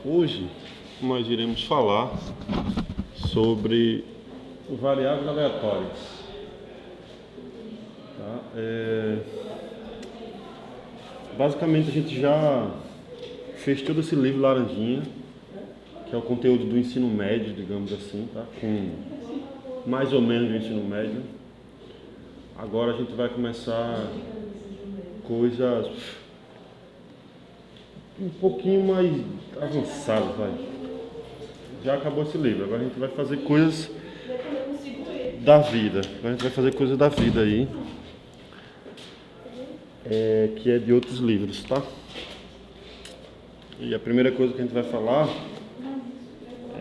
Hoje nós iremos falar sobre variáveis aleatórias. Tá? Basicamente a gente já fez todo esse livro Laranjinha, que é o conteúdo do ensino médio, digamos assim, tá? Com mais ou menos do ensino médio. Agora a gente vai começar coisas um pouquinho mais avançadas, vai. Já acabou esse livro, agora a gente vai fazer coisas da vida. Agora a gente vai fazer coisas da vida aí, que é de outros livros, tá? E a primeira coisa que a gente vai falar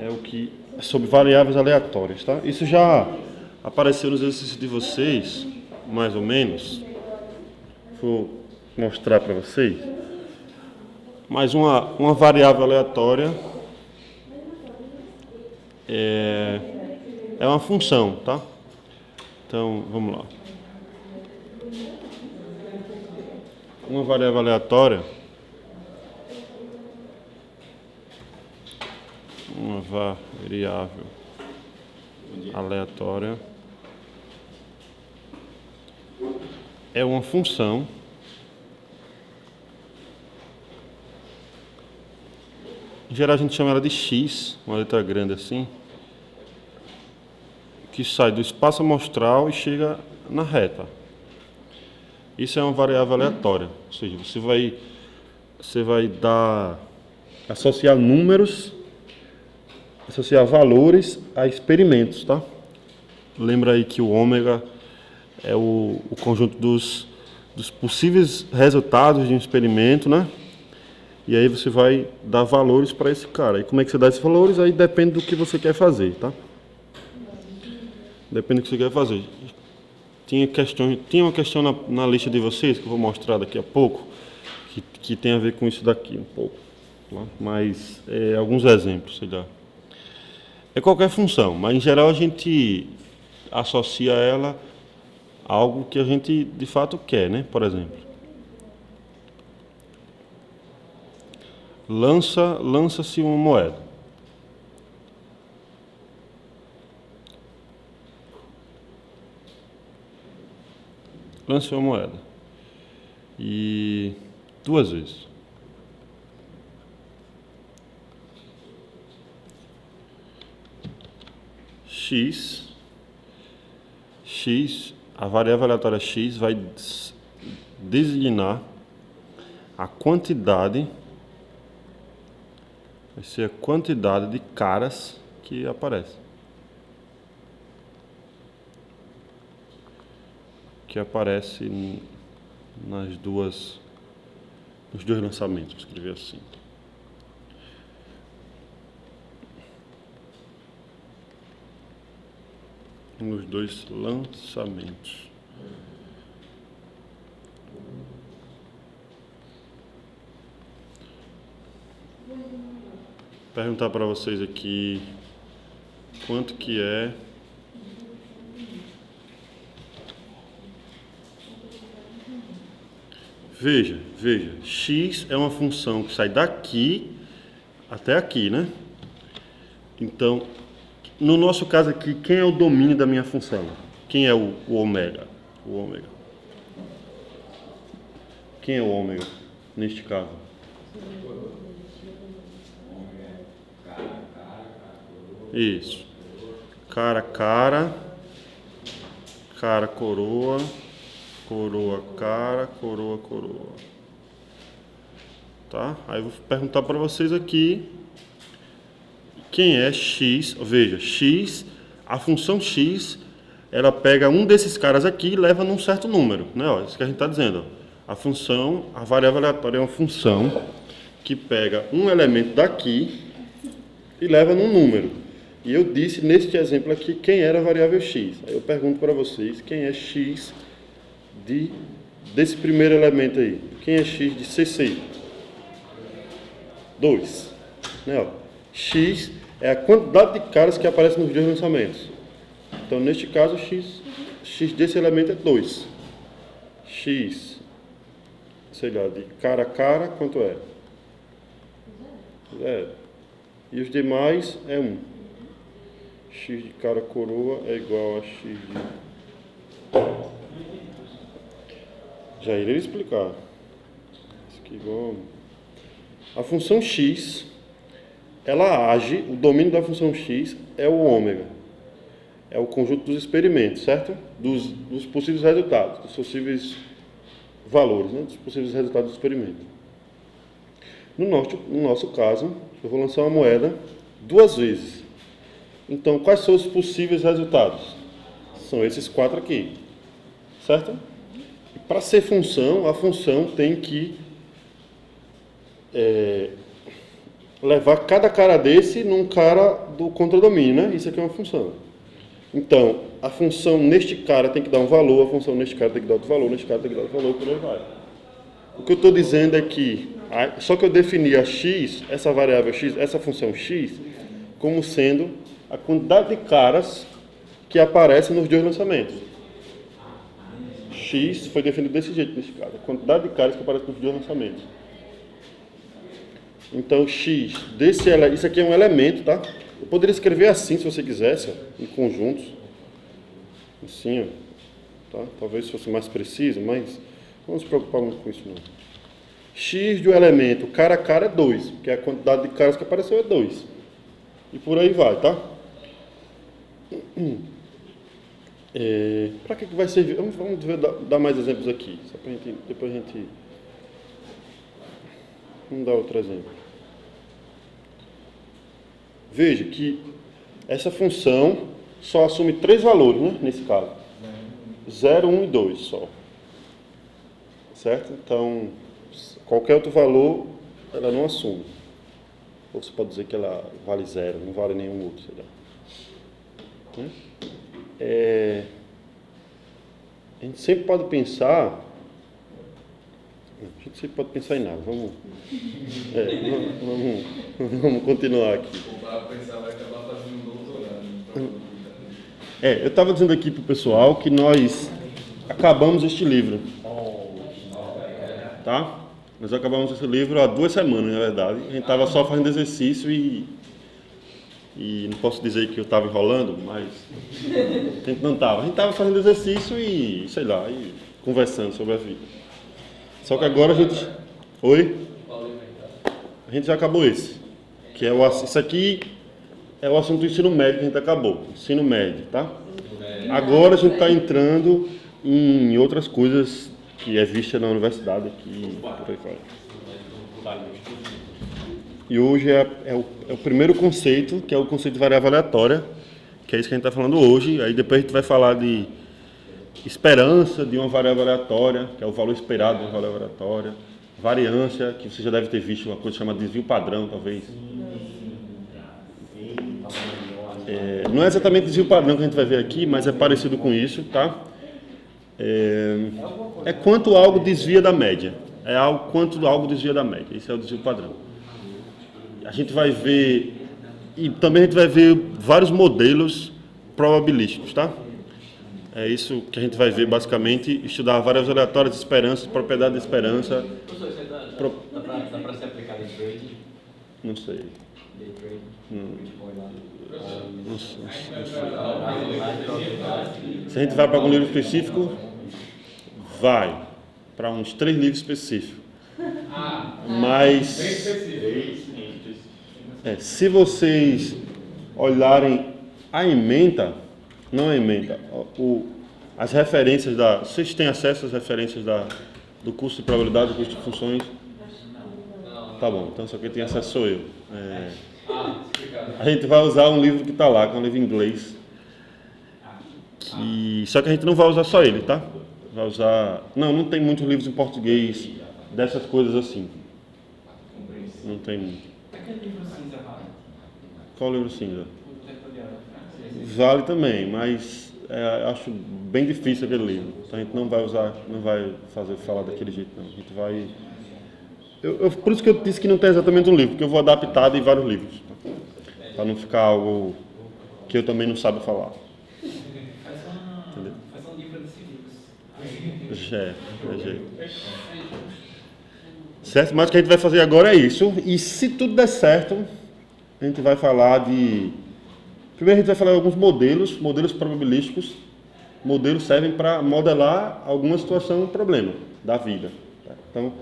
é sobre variáveis aleatórias, tá? Isso já apareceu nos exercícios de vocês, mais ou menos. Vou mostrar para vocês. Mas uma variável aleatória é uma função, tá? Então, vamos lá. Uma variável aleatória é uma função em geral a gente chama ela de x, uma letra grande assim, que sai do espaço amostral e chega na reta. Isso é uma variável aleatória, ou seja, você vai associar números, associar valores a experimentos, tá? Lembra aí que o ômega é o conjunto dos possíveis resultados de um experimento, né? E aí você vai dar valores para esse cara. E como é que você dá esses valores? Aí depende do que você quer fazer, tá? Depende do que você quer fazer. Tinha uma questão na lista de vocês, que eu vou mostrar daqui a pouco, que tem a ver com isso daqui um pouco. Tá? Mas alguns exemplos, sei lá. É qualquer função, mas em geral a gente associa ela a algo que a gente de fato quer, né? Por exemplo, lança-se uma moeda. Lance uma moeda. E 2 vezes. X, a variável aleatória x vai designar a quantidade, vai ser a quantidade de caras que aparecem. Que aparece nos dois lançamentos, vou escrever assim. Nos 2 lançamentos. Perguntar para vocês aqui quanto que é Veja, x é uma função que sai daqui até aqui, né? Então, no nosso caso aqui, quem é o domínio da minha função? Quem é o ômega? O ômega. Quem é o ômega neste caso? Isso. Cara, coroa, cara, coroa. Tá? Aí eu vou perguntar para vocês aqui quem é x. Veja, x, a função x, ela pega um desses caras aqui e leva num certo número, né? Ó, isso que a gente está dizendo. Ó. A variável aleatória é uma função que pega um elemento daqui e leva num número. E eu disse neste exemplo aqui quem era a variável x. Aí eu pergunto para vocês quem é x desse primeiro elemento aí. Quem é x de CC? 2. Né, ó. X é a quantidade de caras que aparecem nos 2 lançamentos. Então, neste caso, x desse elemento é 2. X, sei lá, de cara a cara, quanto é? 0. E os demais é 1. X de cara coroa é igual a x de... Já irei explicar. Isso aqui é igual... A função x, ela age, o domínio da função x é o ômega. É o conjunto dos experimentos, certo? Dos possíveis resultados, dos possíveis valores, né? Dos possíveis resultados do experimento. No nosso caso, eu vou lançar uma moeda 2 vezes. Então, quais são os possíveis resultados? São esses 4 aqui, certo? E para ser função, a função tem que levar cada cara desse num cara do contradomínio, né? Isso aqui é uma função. Então, a função neste cara tem que dar um valor, a função neste cara tem que dar outro valor, neste cara tem que dar outro valor, por aí vai. O que eu estou dizendo é que, só que eu defini a x, essa variável x, essa função x, como sendo a quantidade de caras que aparecem nos 2 lançamentos. X foi definido desse jeito nesse caso, a quantidade de caras que aparecem nos 2 lançamentos. Então, x, isso aqui é um elemento, tá? Eu poderia escrever assim, se você quisesse, ó, em conjuntos. Assim, ó, tá? Talvez fosse mais preciso, mas não nos preocupar muito com isso, não. X do elemento cara a cara é 2, porque a quantidade de caras que apareceu é 2. E por aí vai, tá? Para que vai servir? Vamos dar mais exemplos aqui, só para depois a gente... Vamos dar outro exemplo. Veja que essa função só assume 3 valores, né, nesse caso. 0, 1 e 2 só. Certo? Então, qualquer outro valor, ela não assume. Ou você pode dizer que ela vale 0, não vale nenhum outro, sei lá. A gente sempre pode pensar... A gente sempre pode pensar em nada. Vamos continuar aqui. Para pensar, vai acabar fazendo um doutorado. Eu estava dizendo aqui para o pessoal que nós acabamos este livro. Tá? Nós acabamos esse livro há 2 semanas, na verdade. A gente estava só fazendo exercício e não posso dizer que eu estava enrolando, mas a gente não estava. A gente estava fazendo exercício e, sei lá, e conversando sobre a vida. Só que agora a gente... Oi? A gente já acabou esse. Que é isso aqui é o assunto do ensino médio que a gente acabou. Ensino médio, tá? Agora a gente está entrando em outras coisas que é vista na universidade aqui. Por aí fora. E hoje é o primeiro conceito, que é o conceito de variável aleatória, que é isso que a gente está falando hoje. Aí depois a gente vai falar de esperança de uma variável aleatória, que é o valor esperado de uma variável aleatória. Variância, que você já deve ter visto, uma coisa chamada desvio padrão, talvez. Não é exatamente desvio padrão que a gente vai ver aqui, mas é parecido com isso, tá? É quanto algo desvia da média. Quanto algo desvia da média. Esse é o desvio padrão. A gente vai ver, e também a gente vai ver vários modelos probabilísticos, tá? É isso que a gente vai ver, basicamente, estudar variáveis aleatórias de esperança, propriedade de esperança. Professor, isso aí dá para ser aplicado em trading? Não sei. Day trading? Não sei. Se a gente vai para algum livro específico, vai para uns 3 livros específicos. Mas se vocês olharem a ementa, não a ementa, as referências vocês têm acesso às referências do curso de probabilidade, do curso de funções? Tá bom, então só quem tem acesso sou eu. A gente vai usar um livro que está lá, que é um livro em inglês. Só que a gente não vai usar só ele, tá? Vai usar... Não tem muitos livros em português dessas coisas assim. Não tem muito. Aquele livro cinza vale? Qual livro cinza? O tempo de hora. Vale também, mas acho bem difícil aquele livro. Então a gente não vai usar, não vai falar daquele jeito, não. A gente vai... por isso que eu disse que não tem exatamente um livro, porque eu vou adaptar de vários livros. Para não ficar algo que eu também não saiba falar. Faz um livro desse livro. É jeito. Certo? Mas o que a gente vai fazer agora é isso. E se tudo der certo, a gente vai falar de... Primeiro a gente vai falar de alguns modelos probabilísticos. Modelos servem para modelar alguma situação, um problema da vida. Tá? Então,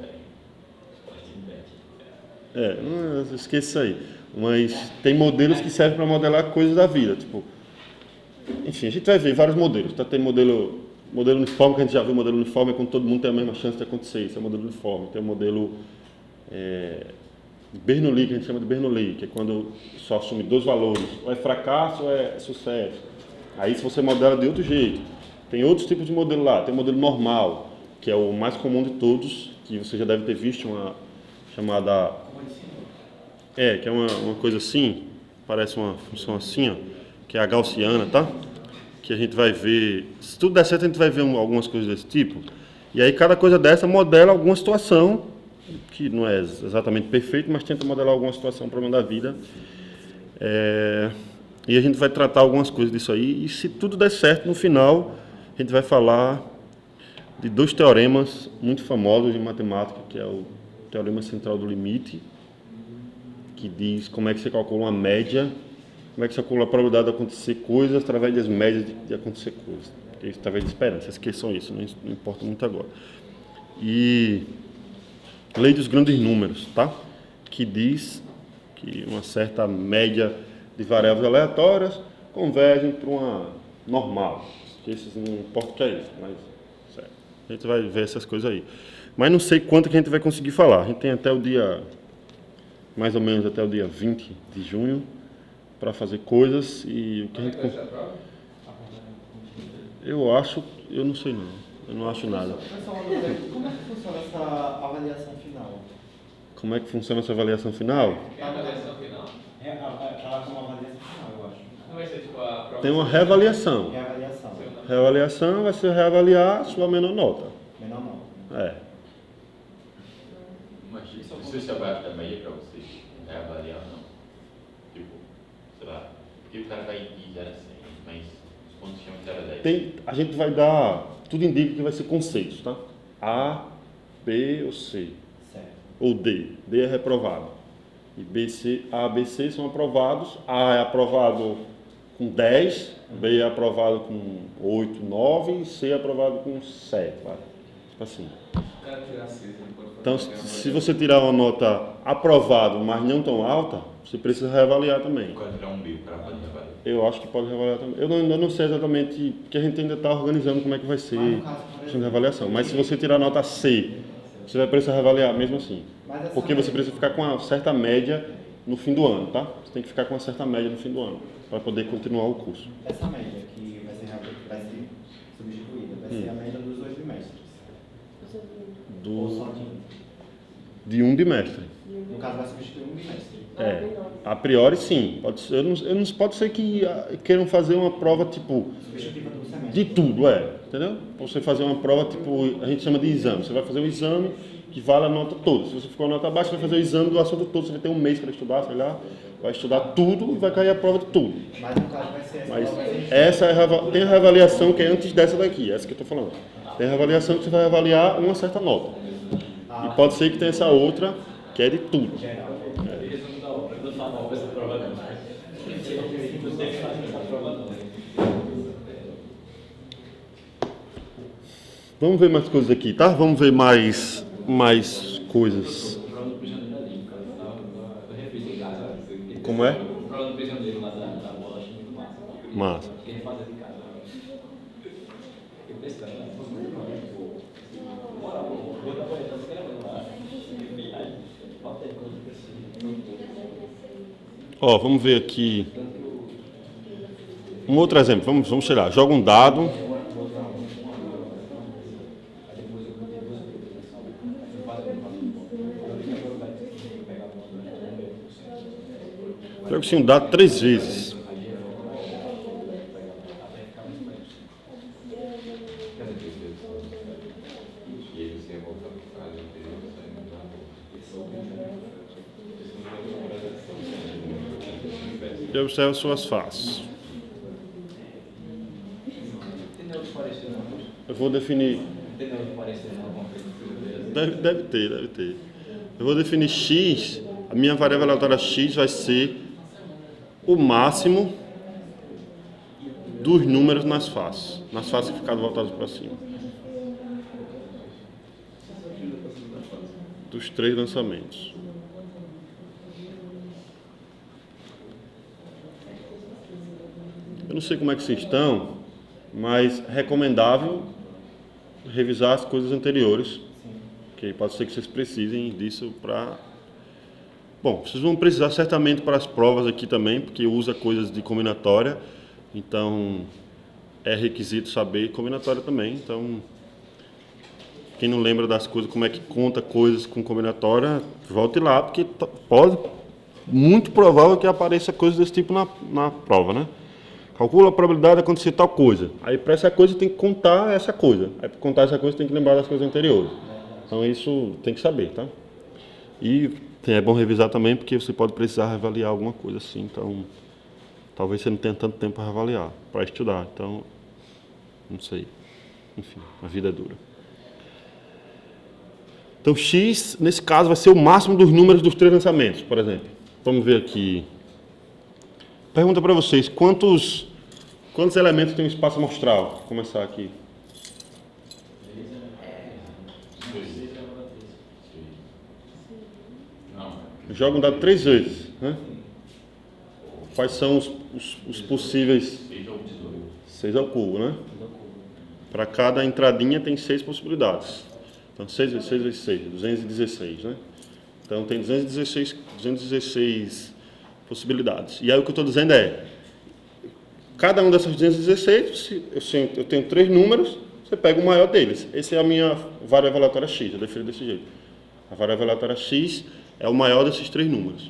não esqueça isso aí. Mas tem modelos que servem para modelar coisas da vida. Tipo, enfim, a gente vai ver vários modelos. Tá? Tem modelo uniforme, que a gente já viu. O modelo uniforme é quando todo mundo tem a mesma chance de acontecer. Isso é o modelo uniforme. Tem o modelo Bernoulli, que a gente chama de Bernoulli, que é quando só assume dois valores. Ou é fracasso ou é sucesso. Aí se você modela de outro jeito. Tem outros tipos de modelo lá. Tem o modelo normal, que é o mais comum de todos, que você já deve ter visto, uma chamada... que é uma coisa assim, parece uma função assim, ó, que é a gaussiana, tá? Que a gente vai ver, se tudo der certo, a gente vai ver algumas coisas desse tipo. E aí cada coisa dessa modela alguma situação, que não é exatamente perfeito, mas tenta modelar alguma situação, um problema da vida. E a gente vai tratar algumas coisas disso aí, e se tudo der certo, no final, a gente vai falar de dois teoremas muito famosos em matemática, que é o teorema central do limite, que diz como é que você calcula uma média, como é que você calcula a probabilidade de acontecer coisas através das médias de acontecer coisas. Isso através de esperança, esqueçam isso, não importa muito agora. E lei dos grandes números, tá? Que diz que uma certa média de variáveis aleatórias convergem para uma normal. Esses não importa o que é isso, mas certo. A gente vai ver essas coisas aí. Mas não sei quanto que a gente vai conseguir falar. A gente tem até o dia, mais ou menos até o dia 20 de junho, para fazer coisas e o que a gente... Eu não sei não. Eu não acho nada. Como é que funciona essa avaliação final? Como é que funciona essa avaliação final? É a avaliação final? Ela como avaliação final, eu acho. Não vai ser tipo a prova. Tem uma reavaliação. Reavaliação. Reavaliação vai ser reavaliar a sua menor nota. Menor não. Mas isso é abaixo da média para vocês reavaliar ou não? Tipo, sei lá, porque o cara vai de 0 a 100, mas os pontos chamam de 0 a 10. A gente vai dar, tudo indica que vai ser conceitos, tá? A, B ou C. Certo. Ou D. D é reprovado. E B, C, A, B, C são aprovados. A é aprovado com 10, B é aprovado com 8, 9 e C é aprovado com 7. Vai. Tipo assim. O cara tirar 6, ele pode fazer. Então, se você tirar uma nota aprovado, mas não tão alta, você precisa reavaliar também. O cara tirar um B, o cara pode reavaliar. Eu acho que pode reavaliar também. Eu ainda não sei exatamente, porque a gente ainda está organizando como é que vai ser a questão de avaliação. Mas se você tirar nota C, você vai precisar reavaliar mesmo assim. Porque você precisa ficar com uma certa média no fim do ano, tá? Você tem que ficar com uma certa média no fim do ano, para poder continuar o curso. Essa média que vai ser substituída, vai ser a média dos 2 bimestres. Ou só De um bimestre. No caso, vai substituir um bimestre. A priori sim. Pode ser, pode ser que queiram fazer uma prova tipo Substitutiva do semestre. de tudo, entendeu? Você fazer uma prova tipo, a gente chama de exame. Você vai fazer um exame que vale a nota toda. Se você ficou a nota baixa, você vai fazer o exame do assunto todo. Você vai ter um mês para estudar, sei lá. Vai estudar tudo e vai cair a prova de tudo. Mas no caso vai ser essa Mas prova. tem a reavaliação que é antes dessa daqui, essa que eu estou falando. Tem a reavaliação que você vai avaliar uma certa nota. E pode ser que tenha essa outra, que é de tudo. Resumo da obra, não fala essa prova não. Você faz essa prova não. Vamos ver mais coisas aqui, tá? Vamos ver mais coisas. Prova do prisioneiro ali, cara. Eu refiz em casa. Como é? Prova do prisioneiro lá da bola, acho muito massa. Massa. Fiquei refazendo em casa. Fiquei pescando, né? Bora, vou dar pra ele, tá escrevendo lá. Viagem. Falta aí quando eu preciso. Ó, vamos ver aqui. Um outro exemplo, vamos tirar. Joga um dado. Joga assim um dado 3 vezes. E aí você volta para a fase anterior, E observa suas faces. Entendeu o que pareceu, não? Eu vou definir. Entendeu o que pareceu, não? Alguma coisa. Deve ter. eu vou definir x, a minha variável aleatória x vai ser o máximo dos números nas faces que ficaram voltadas para cima. Dos 3 lançamentos. Eu não sei como é que vocês estão, mas é recomendável revisar as coisas anteriores. Que pode ser que vocês precisem disso para... Bom, vocês vão precisar certamente para as provas aqui também, porque usa coisas de combinatória, então é requisito saber combinatória também. Então, quem não lembra das coisas, como é que conta coisas com combinatória, volte lá, porque pode, muito provável que apareça coisas desse tipo na prova, né? Calcula a probabilidade de acontecer tal coisa. Aí para essa coisa tem que contar essa coisa. Aí para contar essa coisa tem que lembrar das coisas anteriores. Então isso tem que saber, tá? E é bom revisar também porque você pode precisar reavaliar alguma coisa assim. Então talvez você não tenha tanto tempo para reavaliar, para estudar. Então, não sei. Enfim, a vida é dura. Então x, nesse caso, vai ser o máximo dos números dos 3 lançamentos, por exemplo. Vamos ver aqui. Pergunta para vocês, quantos elementos tem um espaço amostral? Vou começar aqui. Joga um dado 3 vezes, né? Quais são os possíveis? 6 ao cubo, né? Para cada entradinha tem 6 possibilidades. Então 6 vezes 6 vezes 6, 216, né? Então tem 216 possibilidades. E aí o que eu estou dizendo é, cada um dessas 216, eu tenho 3 números, você pega o maior deles. Essa é a minha variável aleatória x, eu defino desse jeito. A variável aleatória x é o maior desses 3 números.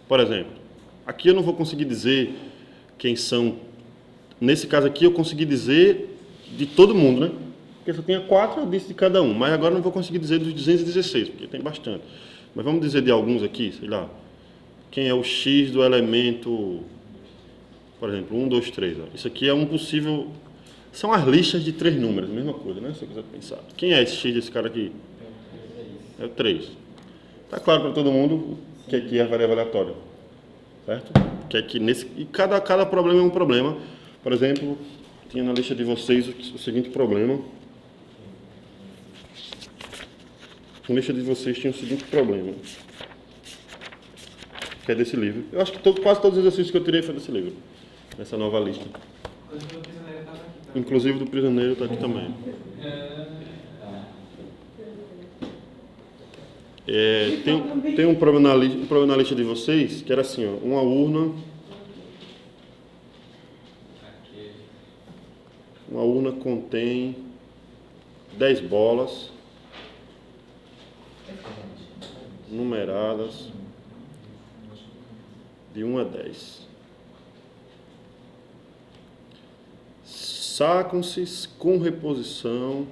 Por exemplo, aqui eu não vou conseguir dizer quem são. Nesse caso aqui eu consegui dizer de todo mundo, né? Porque só tinha 4, eu disse de cada um. Mas agora eu não vou conseguir dizer dos 216, porque tem bastante. Mas vamos dizer de alguns aqui, sei lá. Quem é o x do elemento, por exemplo, 1, 2, 3. Ó. Isso aqui é um possível... São as listas de 3 números, mesma coisa, né? Se você quiser pensar. Quem é esse x desse cara aqui? É o 3. Está claro para todo mundo que aqui é a variável aleatória. Certo? Que aqui nesse... E cada problema é um problema. Por exemplo, tinha na lista de vocês o seguinte problema. Na lista de vocês tinha o seguinte problema, que é desse livro. Eu acho que quase todos os exercícios que eu tirei foi desse livro, nessa nova lista. Inclusive do prisioneiro está aqui também. Tem um problema na lista de vocês, que era assim, ó, uma urna. Uma urna contém 10 bolas numeradas de 1 a 10. Sacam-se com reposição.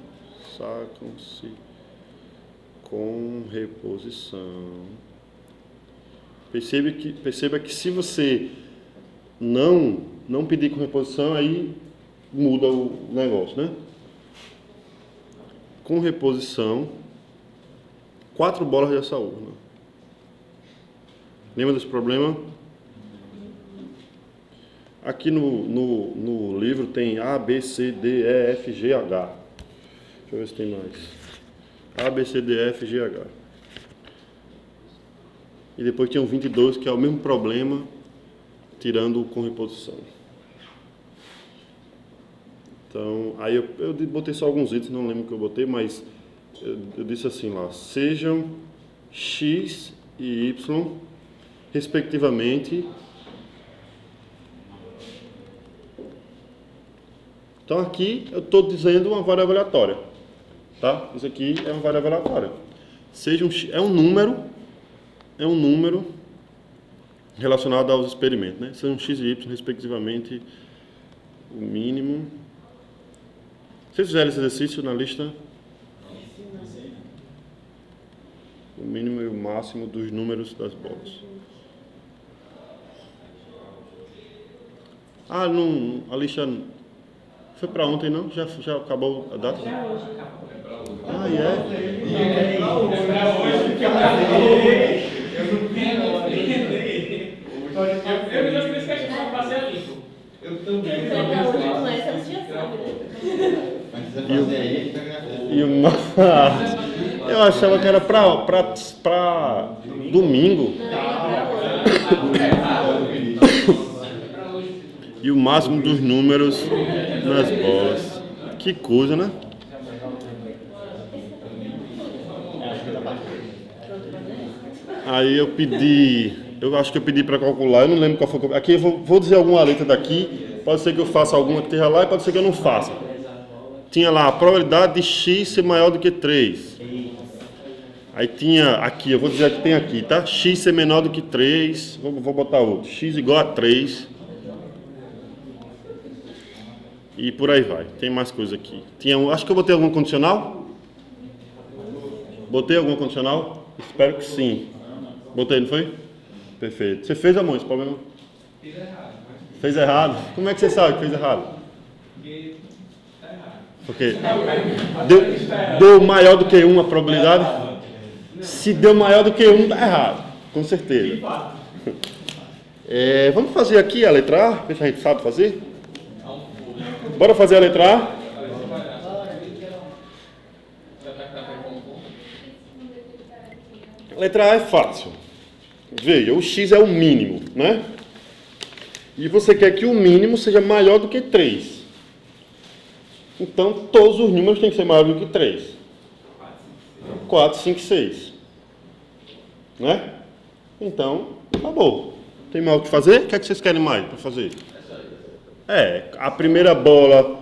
Perceba que se você não pedir com reposição, aí muda o negócio, né? Com reposição, 4 bolas dessa urna. Lembra desse problema? Aqui no livro tem A, B, C, D, E, F, G, H. Deixa eu ver se tem mais. A, B, C, D, E, F, G, H. E depois tem o 22, que é o mesmo problema, tirando com reposição. Então, aí eu botei só alguns itens, não lembro o que eu botei, mas eu disse assim lá, sejam x e y, respectivamente. Então aqui eu estou dizendo uma variável aleatória, tá? Isso aqui é uma variável aleatória. É um número relacionado aos experimentos, né? Sejam x e y, respectivamente, o mínimo. Vocês fizeram esse exercício na lista? O mínimo e o máximo dos números das bolas. Ah, não, a lista foi para ontem, não? Já acabou a data? É para hoje. Ah, é? Eu vi as três questões para passar limpo. Eu também. Mas se você fazer aí, ele vai ganhar. E uma... Eu achava que era pra domingo. E o máximo dos números nas bolas. Que coisa, né? Aí eu pedi, eu acho que eu pedi para calcular, eu não lembro qual foi. Aqui eu vou dizer alguma letra daqui, pode ser que eu faça alguma que esteja lá e pode ser que eu não faça. Tinha lá a probabilidade de x ser maior do que 3. Aí tinha aqui, eu vou dizer que tem aqui, tá? X ser menor do que 3, vou botar outro. X igual a 3. E por aí vai, tem mais coisa aqui. Acho que eu botei algum condicional? Botei algum condicional? Espero que sim. Botei, não foi? Perfeito. Você fez, amor, esse problema? Fiz errado. Fez errado? Como é que você sabe que fez errado? Porque tá errado. Porque deu maior do que 1 a probabilidade? Se deu maior do que 1, tá errado. Com certeza. Vamos fazer aqui a letra A, ver se a gente sabe fazer. Bora fazer a letra A? A letra A é fácil. Veja, o x é o mínimo, né? E você quer que o mínimo seja maior do que 3. Então, todos os números têm que ser maiores do que 3. 4, 5, 6. Né? Então, acabou. Tem mais o que fazer? O que é que vocês querem mais para fazer? A primeira bola...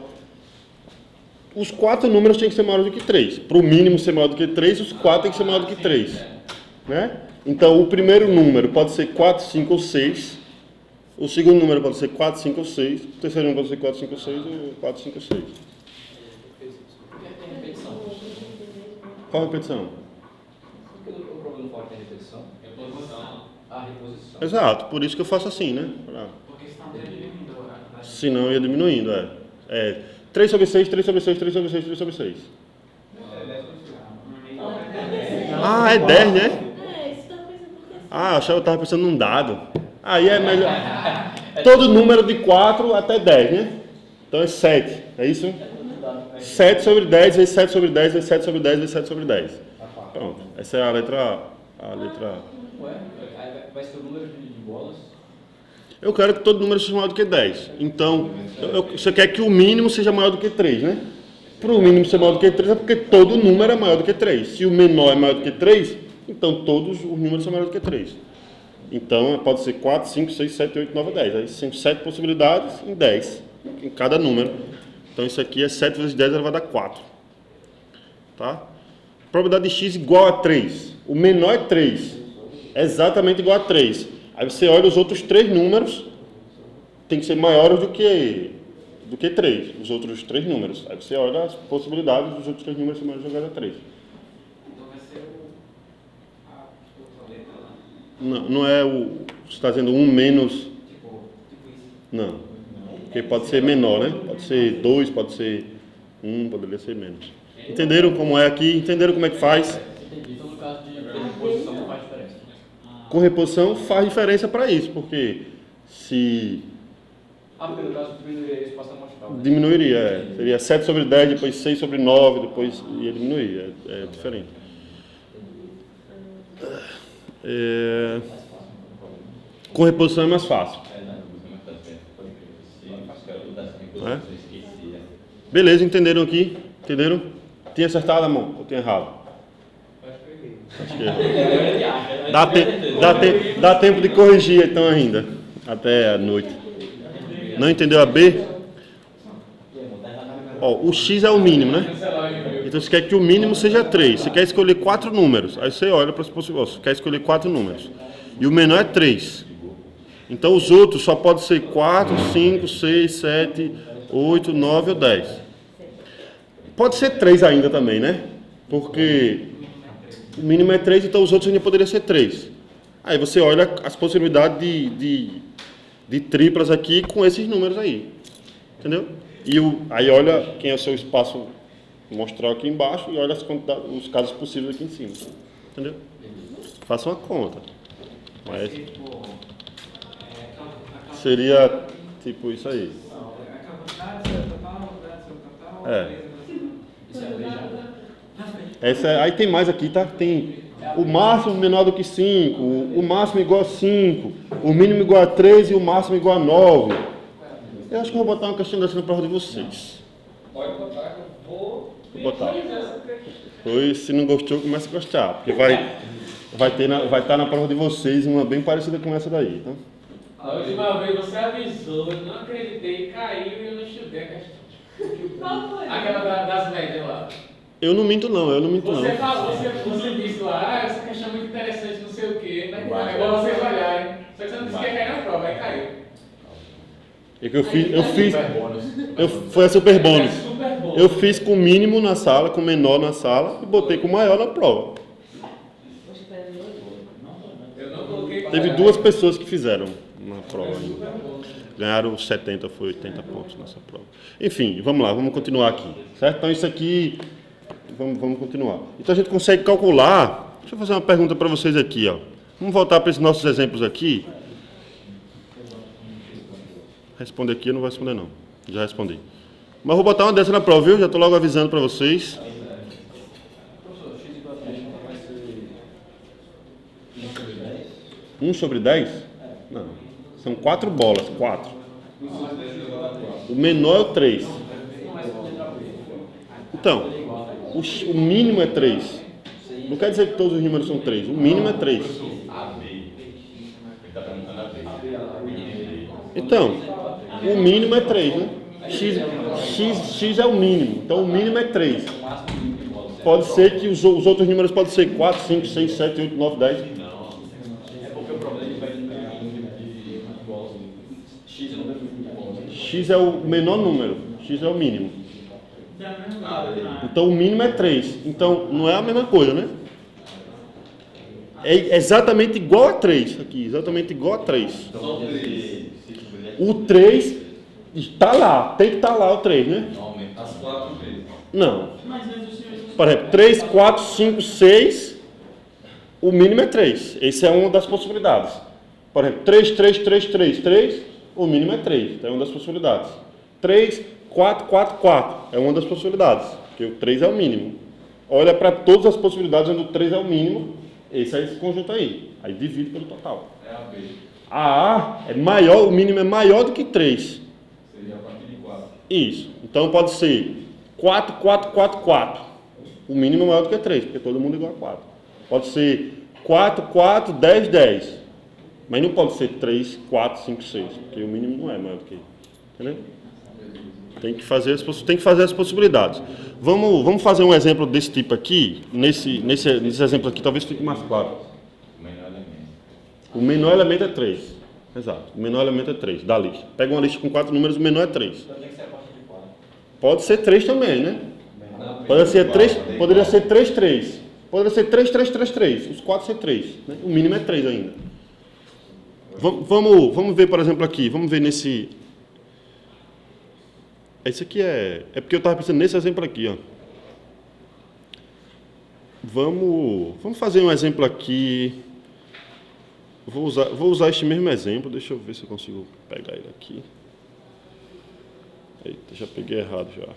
Os 4 números têm que ser maiores do que 3. Para o mínimo ser maior do que 3, os 4 têm que ser maior do que 3. Né? Então, o primeiro número pode ser 4, 5 ou 6. O segundo número pode ser 4, 5 ou 6. O terceiro número pode ser 4, 5 ou 6 ou 4, 5 ou 6. Qual a repetição? Porque o problema forte é a repetição. Reposição. A reposição. Exato, por isso que eu faço assim, né? Porque senão diminuindo a Senão ia diminuindo, 3 sobre 6, 3 sobre 6, 3 sobre 6, 3 sobre 6. Ah, é 10, né? Ah, achava que eu estava pensando num dado. Aí é melhor. Todo número de 4 até 10, né? Então é 7, é isso? 7 sobre 10 vezes 7 sobre 10 vezes 7 sobre 10 vezes 7 sobre 10. Pronto, essa é a letra A. Ué, vai ser o número de bolas? Eu quero que todo número seja maior do que 10. Então, você quer que o mínimo seja maior do que 3, né? Para o mínimo ser maior do que 3 é porque todo número é maior do que 3. Se o menor é maior do que 3, então todos os números são maiores do que 3. Então, pode ser 4, 5, 6, 7, 8, 9, 10. Aí são 7 possibilidades em 10, em cada número. Então, isso aqui é 7 vezes 10, ela vai dar 4. Tá? Probabilidade de x igual a 3. O menor é 3. É exatamente igual a 3. Aí você olha os outros 3 números, tem que ser maiores do que 3. Os outros 3 números. Aí você olha as possibilidades dos outros 3 números ser maiores do que 3. Então vai ser a outra letra lá. Não é o... Você está dizendo 1 menos... Tipo isso. Não. Porque pode ser menor, né? Pode ser 2, pode ser 1, poderia ser menos. Entenderam como é aqui? Entenderam como é que faz? Entendi. Então, no caso de reposição, não faz diferença. Com reposição faz diferença para isso, porque se... Porque no caso diminuiria a espaço amostral. Diminuiria, seria 7 sobre 10, depois 6 sobre 9, depois ia diminuir, é diferente. Com reposição é mais fácil. Beleza, entenderam aqui? Entenderam? Tinha acertado a mão ou tinha errado? Acho que errou. Dá tempo de corrigir então ainda, até a noite. Não entendeu a B? O X é o mínimo, né? Então você quer que o mínimo seja 3. Você quer escolher 4 números. Aí você olha para as possibilidades. Você quer escolher 4 números. E o menor é 3. Então os outros só podem ser 4, 5, 6, 7, 8, 9 ou 10. Pode ser 3 ainda também, né? Porque o mínimo é 3, então os outros ainda poderiam ser 3. Aí você olha as possibilidades de triplas aqui com esses números aí. Entendeu? Aí olha quem é o seu espaço mostrar aqui embaixo e olha os casos possíveis aqui em cima. Entendeu? Faça uma conta. Mas Tipo, seria tipo isso aí. a quantidade do seu total, a quantidade do seu total, É. Isso é abreviado. Aí tem mais aqui, tá? Tem o máximo menor do que 5, o máximo igual a 5, o mínimo igual a 3 e o máximo igual a 9. Eu acho que eu vou botar uma questão dessa na prova de vocês. Pode botar que eu vou. Vou botar. Pois, se não gostou, comece a gostar, porque vai estar na prova de vocês uma bem parecida com essa daí, tá? A última vez você avisou, eu não acreditei, caiu e eu não estudei a questão. Aquela das médias lá. Eu não minto não. Você falou, você disse lá, essa questão é muito interessante, não sei o quê. É igual vocês olharem. Só que você não disse que ia cair na prova, aí caiu. É que eu fiz, Super bônus. foi a super bônus. Super bom. Eu fiz com o mínimo na sala, com o menor na sala e botei com o maior na prova. Eu não coloquei Teve para- 2 pessoas que fizeram na prova É ainda. super bom. Ganharam 70, foi 80 pontos nessa prova. Enfim, vamos lá, vamos continuar aqui. Certo? Então isso aqui, vamos continuar. Então a gente consegue calcular, deixa eu fazer uma pergunta para vocês aqui, ó. Vamos voltar para esses nossos exemplos aqui. Responder aqui, eu não vou responder não. Já respondi. Mas vou botar uma dessa na prova, viu? Já estou logo avisando para vocês. Professor, x igual a 3 vai ser 1 sobre 10? Não. São 4 bolas, 4. O menor é o 3. Então, o mínimo é 3. Não quer dizer que todos os números são 3. O mínimo é 3. A, B. Ele está perguntando a B. Então, o mínimo é 3, né? X é o mínimo. Então, o mínimo é 3. Pode ser que os outros números podem ser 4, 5, 6, 7, 8, 9, 10. É porque o problema vai de igual x não deve X é o menor número. X é o mínimo. Então, o mínimo é 3. Então, não é a mesma coisa, né? É exatamente igual a 3. Aqui, exatamente igual a 3. O 3 está lá. Tem que estar lá o 3, né? As 4 vezes. Não. Por exemplo, 3, 4, 5, 6. O mínimo é 3. Essa é uma das possibilidades. Por exemplo, 3, 3, 3, 3, 3. O mínimo é 3. Então é uma das possibilidades. 3, 4, 4, 4. É uma das possibilidades. Porque o 3 é o mínimo. Olha para todas as possibilidades onde o 3 é o mínimo. Esse é esse conjunto aí. Aí divide pelo total. É a B. A é maior, o mínimo é maior do que 3. Seria a partir de 4. Isso. Então pode ser 4, 4, 4, 4. O mínimo é maior do que 3, porque todo mundo é igual a 4. Pode ser 4, 4, 10, 10. Mas não pode ser 3, 4, 5, 6, porque o mínimo não é maior do que isso. Entendeu? Tem que fazer as possibilidades. Vamos fazer um exemplo desse tipo aqui. Nesse exemplo aqui talvez fique mais claro. O menor elemento. O menor elemento é 3. Exato. O menor elemento é 3 da lista. Pega uma lista com 4 números, o menor é 3. Então tem que ser a partir de 4. Pode ser 3 também, né? Poderia ser 3, 3. Poderia ser 3, 3, 3, 3. Os 4 ser 3. Né? O mínimo é 3 ainda. Vamos ver, por exemplo, aqui. Vamos ver nesse... Esse aqui é porque eu estava pensando nesse exemplo aqui, ó. Vamos fazer um exemplo aqui. Vou usar este mesmo exemplo. Deixa eu ver se eu consigo pegar ele aqui. Eita, já peguei errado já.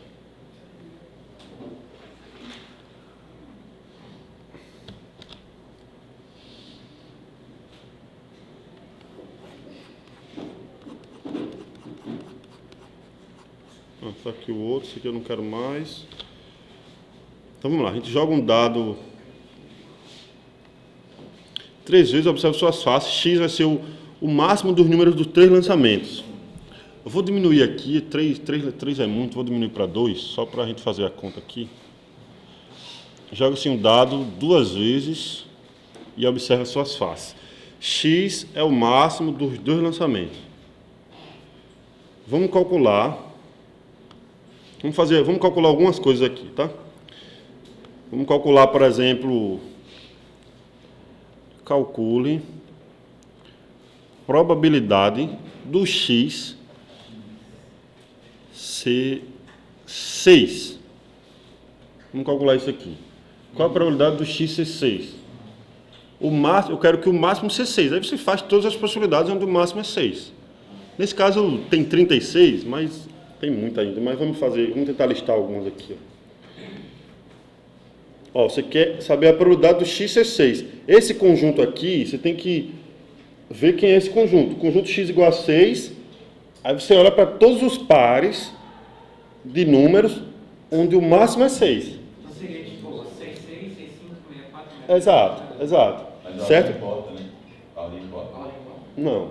Tá aqui o outro, esse aqui eu não quero mais. Então vamos lá, a gente joga um dado 3 vezes, observa suas faces. X vai ser o máximo dos números dos 3 lançamentos. Eu vou diminuir aqui, 3 é muito, vou diminuir para 2, só para a gente fazer a conta aqui. Joga assim um dado 2 vezes e observa suas faces. X é o máximo dos 2 lançamentos. Vamos calcular. Vamos calcular algumas coisas aqui, tá? Vamos calcular, por exemplo, calcule probabilidade do X ser 6. Vamos calcular isso aqui. Qual a probabilidade do x ser 6? O máximo, eu quero que o máximo seja 6. Aí você faz todas as possibilidades onde o máximo é 6. Nesse caso tem 36, mas tem muito ainda. Mas vamos tentar listar algumas aqui. Ó, você quer saber a probabilidade do x ser 6. Esse conjunto aqui, você tem que ver quem é esse conjunto. O conjunto x igual a 6. Aí você olha para todos os pares de números onde o máximo é 6. Então seria tipo 6, 6, 6, 5, 64, 64. Exato. Mas a Certo? ordem importa, né? A ordem importa. Não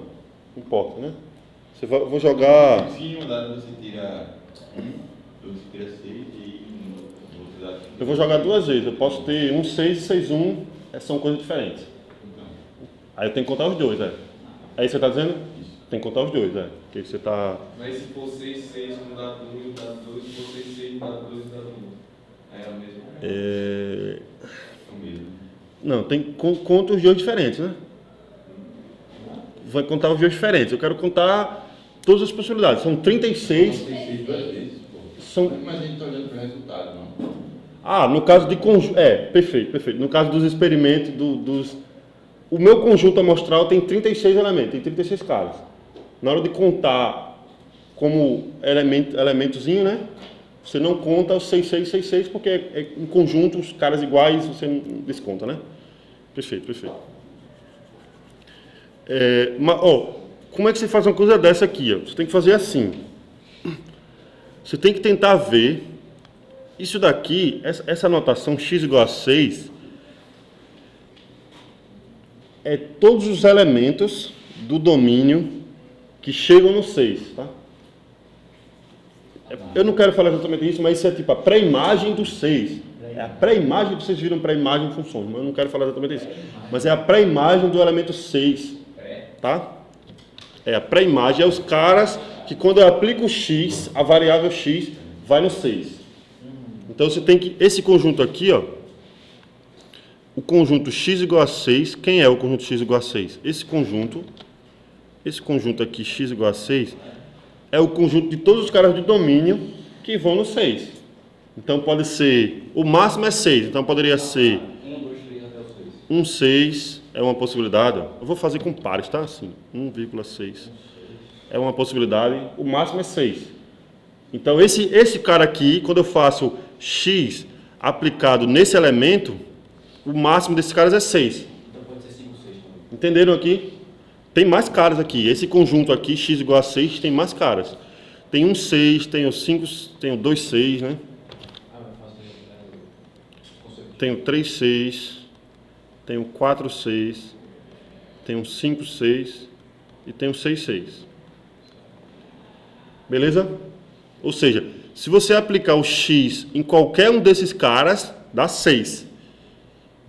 importa, né? Vou jogar... Se em um dado você tira 1, você tira 6 e no outro dado... Eu vou jogar duas vezes. Eu posso ter 1, 6 e 6, 1. São coisas diferentes. Então, Aí eu tenho que contar os dois, é. É isso que você está dizendo? Tem que contar os dois, é. Porque você está... Mas se for 6, 6 no dado 1 e no dado 2, se for 6, 6 no dado 2 e no dado 1. Aí é a mesma. É o mesmo. Não, conta os dois diferentes, né? Vai contar os dois diferentes. Eu quero contar todas as possibilidades. São 36. Não tem 6 duas vezes, pô. São... Mas a gente está olhando para o resultado, não? Ah, no caso de conjunto... perfeito. No caso dos experimentos, o meu conjunto amostral tem 36 elementos, tem 36 caras. Na hora de contar como elementozinho, né? Você não conta os 6666 porque é em conjunto, os caras iguais, você não desconta, né? Perfeito. Como é que você faz uma coisa dessa aqui? Ó? Você tem que fazer assim. Você tem que tentar ver... Isso daqui, essa notação x igual a 6, é todos os elementos do domínio que chegam no 6, tá? Eu não quero falar exatamente isso, mas isso é tipo a pré-imagem do 6. É a pré-imagem que vocês viram pré-imagem em funções, mas eu não quero falar exatamente isso. Mas é a pré-imagem do elemento 6, tá? É a pré-imagem, é os caras que quando eu aplico o x, a variável x vai no 6. Então você tem que, esse conjunto aqui, ó, o conjunto x igual a 6, quem é o conjunto x igual a 6? Esse conjunto aqui, x igual a 6, é o conjunto de todos os caras de domínio que vão no 6. Então pode ser, o máximo é 6, então poderia ser 1, 6, é uma possibilidade, ó. Eu vou fazer com pares, tá? Assim, 1,6 é uma possibilidade, o máximo é 6. Então esse cara aqui, quando eu faço x aplicado nesse elemento, o máximo desses caras é 6. Então pode ser 5, 6 também. Entenderam aqui? Tem mais caras aqui. Esse conjunto aqui, x igual a 6, tem mais caras. Tem um 6, tem o 5, tem o 2, 6, né? Tem o 3, 6, tem o 4, 6, tem o 5, 6 e tem o 6, 6. Beleza? Ou seja, se você aplicar o x em qualquer um desses caras, dá 6.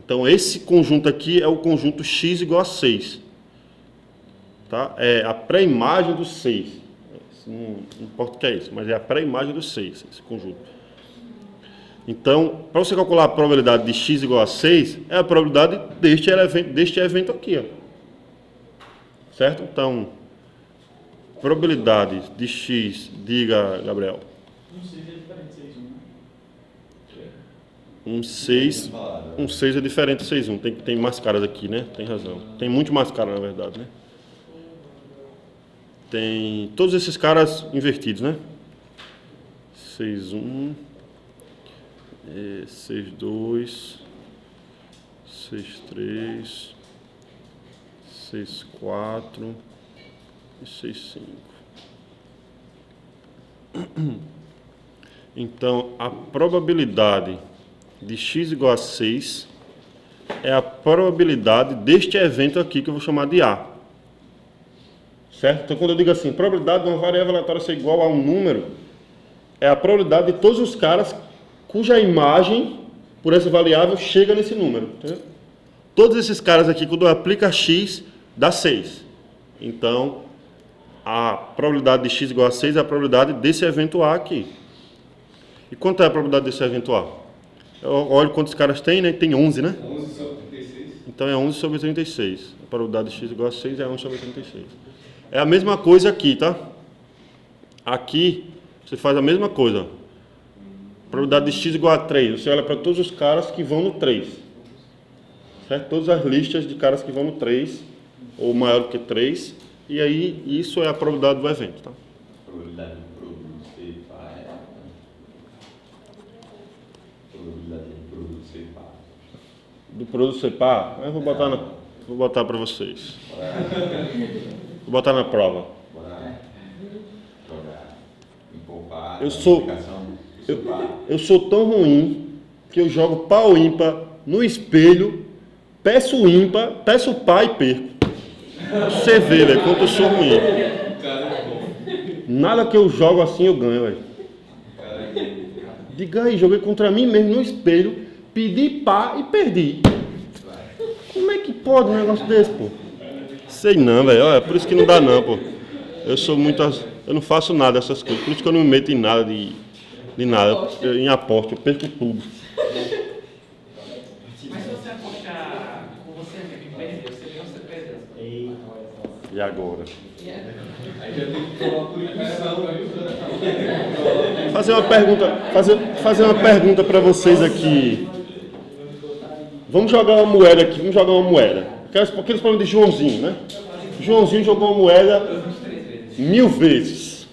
Então, esse conjunto aqui é o conjunto x igual a 6. Tá? É a pré-imagem do 6. Não importa o que é isso, mas é a pré-imagem do 6, esse conjunto. Então, para você calcular a probabilidade de x igual a 6, é a probabilidade deste evento aqui. Ó. Certo? Então, probabilidade de x, diga, Gabriel. Um 6 é diferente do 6, 1. Tem mais caras aqui, né? Tem razão. Tem muito mais caras, na verdade, né? Tem todos esses caras invertidos, né? 6, 1, 6, 2, 6, 3, 6, 4 e 6, 5. Então, a probabilidade de x igual a 6 é a probabilidade deste evento aqui que eu vou chamar de A. Certo? Então, quando eu digo assim, probabilidade de uma variável aleatória ser igual a um número, é a probabilidade de todos os caras cuja imagem por essa variável chega nesse número. Entendeu? Todos esses caras aqui, quando eu aplico a x, dá 6. Então, a probabilidade de x igual a 6 é a probabilidade desse evento A aqui. E quanto é a probabilidade desse evento A? Eu olho quantos caras tem, né? Tem 11, né? 11 sobre 36. Então é 11 sobre 36. A probabilidade de x igual a 6 é 11 sobre 36. É a mesma coisa aqui, tá? Aqui, você faz a mesma coisa. probabilidade de x igual a 3. Você olha para todos os caras que vão no 3. Certo? Todas as listas de caras que vão no 3, ou maior do que 3. E aí, isso é a probabilidade do evento. Tá? Probabilidade do produto ser par. Probabilidade do produto ser par. Do produto ser par, eu vou botar para vocês. Vou botar na prova. Bora jogar em poupar. Eu sou tão ruim que eu jogo par ou ímpar no espelho, peço ímpar, peço par e perco. Você vê, velho, quanto eu sou ruim. Nada que eu jogo assim eu ganho, velho. Diga aí, joguei contra mim mesmo no espelho, pedi par e perdi. Como é que pode um negócio desse, pô? Sei não, velho. É por isso que não dá não, pô. Eu não faço nada dessas coisas. Por isso que eu não me meto em nada de nada. Em aposta, eu perco tudo. Mas se você apostar com você mesmo e perder, você ganhou, você perdeu. E agora? Aí já tem que falar por intuição. Fazer uma pergunta para vocês aqui. Vamos jogar uma moeda aqui, Aqueles problemas de Joãozinho, né? Joãozinho jogou uma moeda 1000 vezes.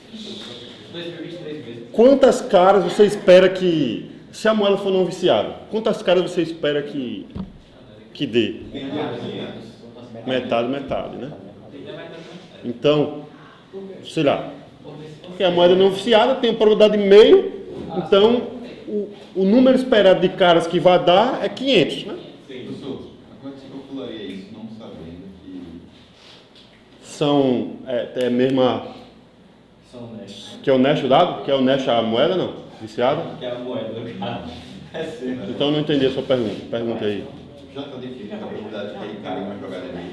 2023 vezes. Quantas caras você espera que, se a moeda for não viciada, quantas caras você espera que dê? Metade, né? Então, sei lá, porque a moeda não viciada tem uma probabilidade de meio, então o número esperado de caras que vai dar é 500, né? Professor, como é que você calcularia isso, não sabendo que... São, é a mesma, São honestos. que é honesto o dado? Que é honesto a moeda, não? Viciada? Que é a moeda do cara. É certo. Então eu não entendi a sua pergunta. Pergunta aí. Já está definido a probabilidade de que cair uma jogada é meio.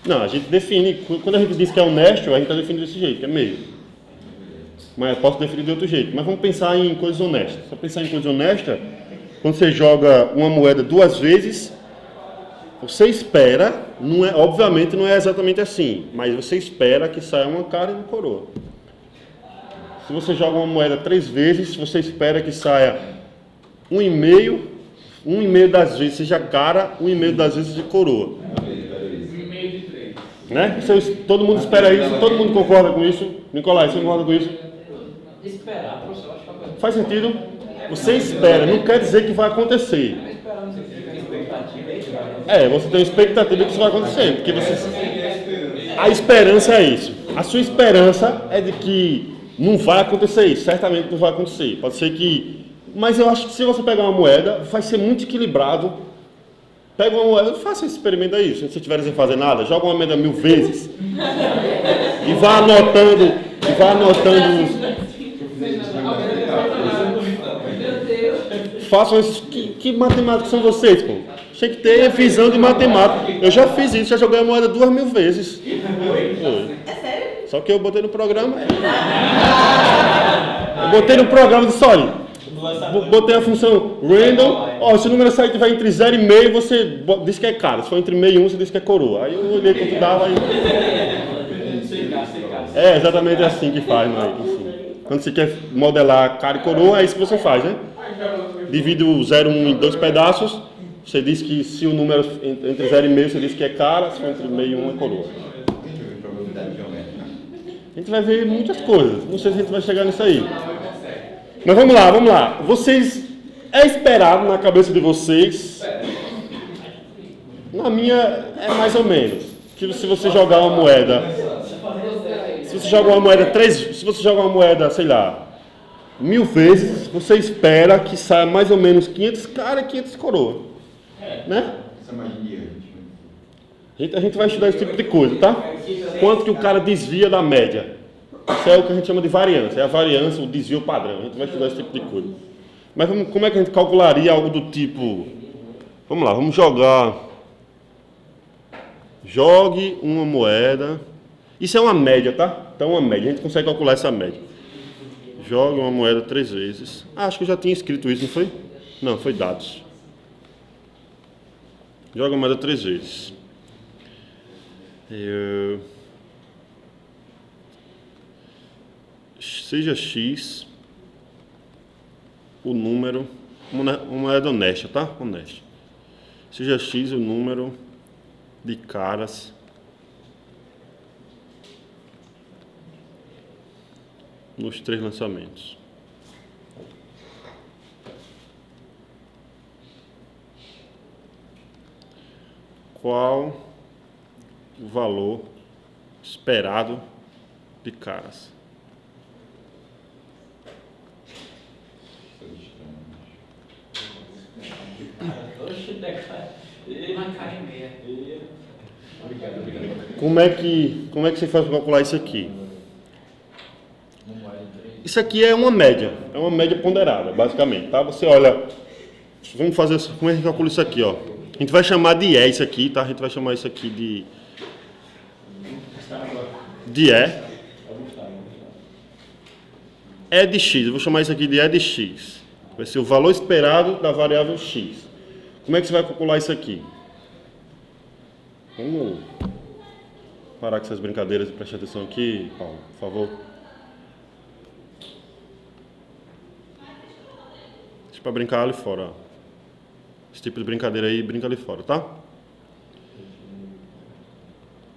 Não, a gente define, quando a gente diz que é honesto, a gente está definindo desse jeito, que é meio. Mas eu posso definir de outro jeito. Mas vamos pensar em coisas honestas. Se pensar em coisa honesta, quando você joga uma moeda 2 vezes, você espera, obviamente não é exatamente assim, mas você espera que saia uma cara e uma coroa. Se você joga uma moeda 3 vezes, você espera que saia 1,5 das vezes seja cara, 1,5 das vezes de coroa. 1,5 de 3. Né? Todo mundo espera isso, todo mundo concorda com isso. Nicolai, você concorda com isso? Esperar, professor, acho que é uma coisa. Faz sentido? Você espera, não quer dizer que vai acontecer. Esperar não significa expectativa. Você tem uma expectativa que isso vai acontecer, porque a esperança é isso. A sua esperança é de que não vai acontecer isso, certamente não vai acontecer. Pode ser que... Mas eu acho que se você pegar uma moeda, vai ser muito equilibrado. Pega uma moeda, faça esse experimento aí, se você estiver sem fazer nada, joga uma moeda 1000 vezes e vá anotando façam isso. Que matemáticos são vocês, pô? Tinha que ter visão de matemática. Eu já fiz isso, já joguei a moeda 2000 vezes. Foi. É sério? Só que eu botei no programa. Eu botei no programa e disse, olha, botei a função random. Ó, se o número sair tiver entre 0 e meio, você diz que é cara. Se for entre meio e 1, você diz que é coroa. Aí eu olhei quanto dava e... É exatamente assim que faz, Mike. Quando você quer modelar cara e coroa, é isso que você faz, né? Divide o 0 e 1 em 2 pedaços. Você diz que se o número entre 0 e meio, você diz que é cara. Se for entre meio e 1, é coroa. A gente vai ver muitas coisas. Não sei se a gente vai chegar nisso aí. Mas vamos lá. Vocês... É esperado na cabeça de vocês... Na minha, é mais ou menos. Que se você jogar uma moeda... Se você joga uma moeda 3... Se você joga uma moeda, sei lá... 1000 vezes, você espera que saia mais ou menos 500 cara e 500 coroa. Né? Essa magia, A gente vai estudar esse tipo de coisa, tá? Quanto que o cara desvia da média. Isso é o que a gente chama de variância. É a variância, o desvio padrão. A gente vai estudar esse tipo de coisa. Mas como é que a gente calcularia algo do tipo... Vamos lá, vamos jogar... Jogue uma moeda... Isso é uma média, tá? Então uma média. A gente consegue calcular essa média. Jogue uma moeda 3 vezes. Acho que eu já tinha escrito isso, não foi? Não, foi dados. Joga uma moeda 3 vezes. Seja X o número, uma moeda honesta, tá? Honesta. Seja X o número de caras nos 3 lançamentos. Qual o valor esperado de caras? Oxe, cara. Uma cara e meia. Como é que você faz para calcular isso aqui? Isso aqui é uma média ponderada, basicamente, tá? Você olha, vamos fazer, como é que calcula isso aqui, ó? A gente vai chamar de E isso aqui, tá? A gente vai chamar isso aqui de E. E de X, eu vou chamar isso aqui de E de X. Vai ser o valor esperado da variável X. Como é que você vai calcular isso aqui? Vamos parar com essas brincadeiras e prestar atenção aqui, Paulo, por favor. Deixa pra brincar ali fora, ó. Esse tipo de brincadeira aí, brinca ali fora, tá?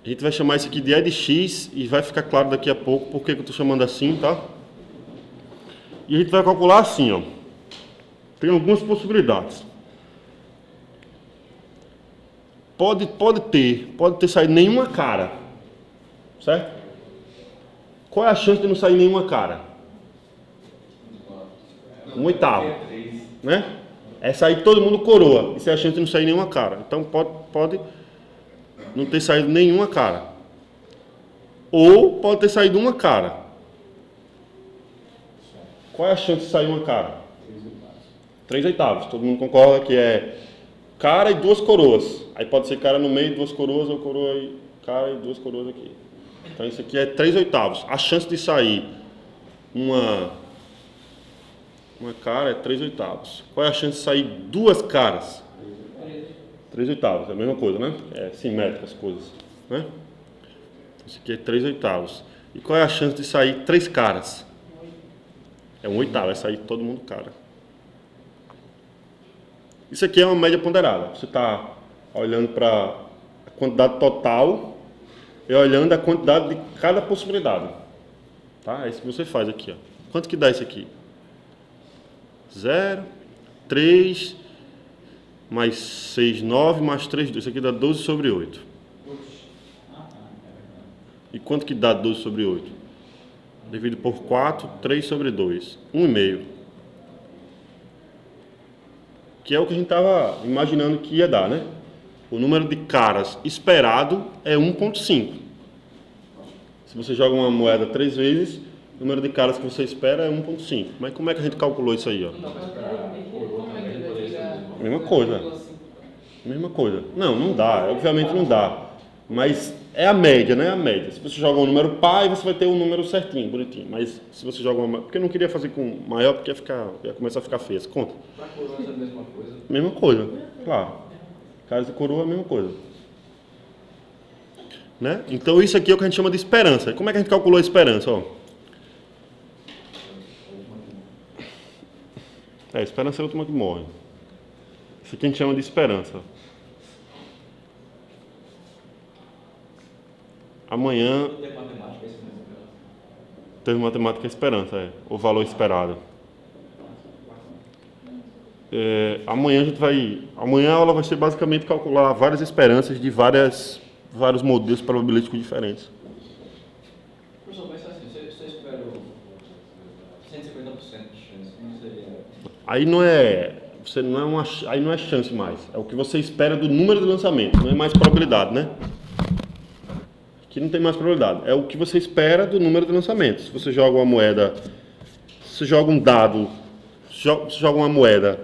A gente vai chamar isso aqui de E de X e vai ficar claro daqui a pouco por que eu estou chamando assim, tá? E a gente vai calcular assim, ó. Tem algumas possibilidades. Pode ter saído nenhuma cara, certo? Qual é a chance de não sair nenhuma cara? 1/8, né? É sair todo mundo coroa, isso é a chance de não sair nenhuma cara. Então pode não ter saído nenhuma cara. Ou pode ter saído uma cara. Qual é a chance de sair uma cara? 3/8. Todo mundo concorda que é cara e 2 coroas. Aí pode ser cara no meio, 2 coroas, ou coroa e cara e 2 coroas aqui. Então isso aqui é 3/8. A chance de sair uma cara é 3/8. Qual é a chance de sair 2 caras? 3/8. É a mesma coisa, né? É simétrica as coisas, né? Isso aqui é 3/8. E qual é a chance de sair 3 caras? É 1/8. É sair todo mundo cara. Isso aqui é uma média ponderada. Você está olhando para a quantidade total e olhando a quantidade de cada possibilidade. Tá? É isso que você faz aqui, ó. Quanto que dá isso aqui? 0, 3, mais 6, 9, mais 3, 2. Isso aqui dá 12 sobre 8. E quanto que dá 12 sobre 8? Dividido por 4, 3 sobre 2. 1,5. Que é o que a gente estava imaginando que ia dar, né? O número de caras esperado é 1,5. Se você joga uma moeda 3 vezes, o número de caras que você espera é 1,5. Mas como é que a gente calculou isso aí, ó? Mesma coisa. Mesma coisa. Não dá. Obviamente não dá. Mas é a média, né? A média. Se você joga um número par, você vai ter um número certinho, bonitinho. Mas se você joga uma... Porque eu não queria fazer com maior, porque ia começar a ficar feio. Você conta? Pra coroa é a mesma coisa? Mesma coisa, claro. Caras de coroa é a mesma coisa. Né? Então isso aqui é o que a gente chama de esperança. Como é que a gente calculou a esperança? Ó? Esperança é a última que morre. Isso aqui a gente chama de esperança. Amanhã... Teve matemática esperança, o valor esperado. Amanhã a gente vai... Amanhã a aula vai ser basicamente calcular várias esperanças de vários modelos probabilísticos diferentes. Professor, pensa assim, se eu espero 150% de chance, não seria... Aí não é chance mais. É o que você espera do número de lançamento, não é mais probabilidade, né? Aqui não tem mais probabilidade. É o que você espera do número de lançamentos. Se você joga uma moeda, se você joga um dado, se você joga uma moeda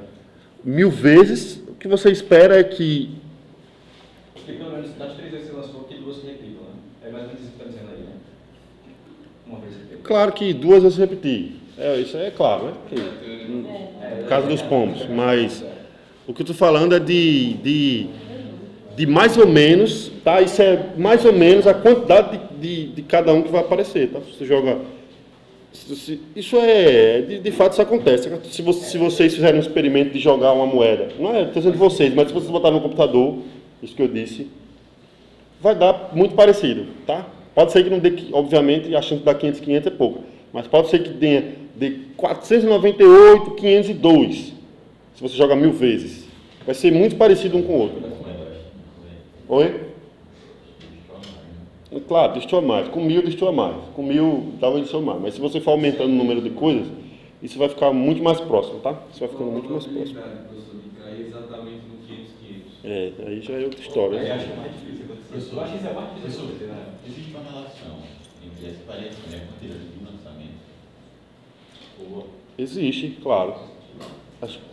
1000 vezes, o que você espera é que... Porque pelo menos das 3 vezes que você lançou, que 2 se repitam, né? É mais ou menos isso que está dizendo aí, né? Uma vez repetida. Claro que 2 vezes repetir. Isso aí é claro, né? No caso dos pombos. Mas o que eu estou falando é de mais ou menos, tá? Isso é mais ou menos a quantidade de cada um que vai aparecer, tá? Você joga Isso é, de fato isso acontece. Se vocês fizerem um experimento de jogar uma moeda, não é estou dizendo de vocês, mas se vocês botarem no computador, isso que eu disse, vai dar muito parecido, tá? Pode ser que não dê, obviamente, a chance de dar 500 é pouca, mas pode ser que dê 498, 502, se você joga 1000 vezes. Vai ser muito parecido um com o outro. Oi? Claro, destoa mais. Com 1000 destoa mais. Com 1000 talvez destoa mais. Mas se você for aumentando o número de coisas, isso vai ficar muito mais próximo, tá? Isso vai ficando muito mais próximo. Professor, de cair exatamente no 500. Aí já é outra história. Aí Né? acho mais difícil acontecer. Eu acho que isso é mais difícil. Existe uma relação entre essa variação e a quantidade de lançamento. Existe, claro.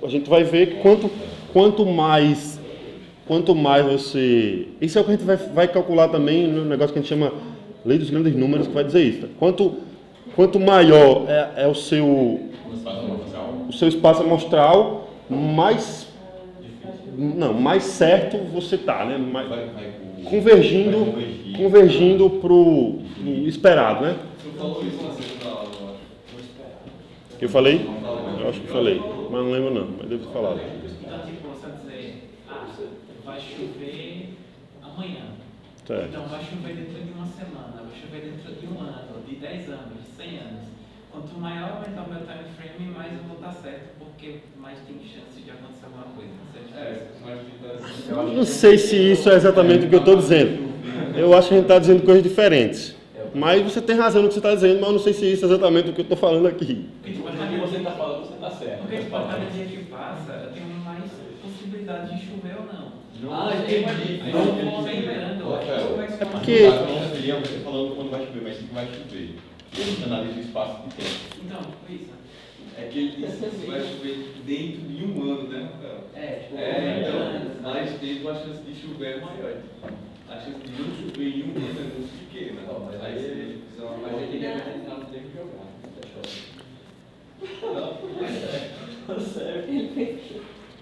A gente vai ver que quanto mais você... Isso é o que a gente vai calcular também no negócio que a gente chama Lei dos Grandes Números, que vai dizer isso. Tá? Quanto maior é o seu espaço amostral, mais certo você está, né? Convergindo para o esperado, né? Você falou isso na segunda aula, eu acho. Eu falei? Eu acho que falei, mas não lembro não, mas devo ter falado. Então, tipo, você dizer, vai chover amanhã. Certo. Então, vai chover dentro de uma semana, vai chover dentro de um ano, de 10 anos, de 100 anos. Quanto maior aumentar o meu time frame, mais eu vou estar certo, porque mais tem chance de acontecer alguma coisa. Mas Não sei se isso é exatamente o que eu estou dizendo. Eu acho que a gente está dizendo coisas diferentes. Mas você tem razão no que você está dizendo, mas eu não sei se isso é exatamente o que eu estou falando aqui. Porque, tipo, O que você está falando, você está certo. porque tipo, a cada dia que passa, eu tenho mais possibilidade de chover ou não. Entendi. Eu não vou lembrando. É porque... Não seria você falando quando vai chover, mas sim que vai chover. Você analisa o espaço de tempo. Então, isso. é que ele vai chover dentro de um ano, né, Rafael? Então, Mais tempo a chance de chover é maior. A chance de não chover em um ano é muito pequena. Aí ele fizer uma Mas ele não tem que jogar.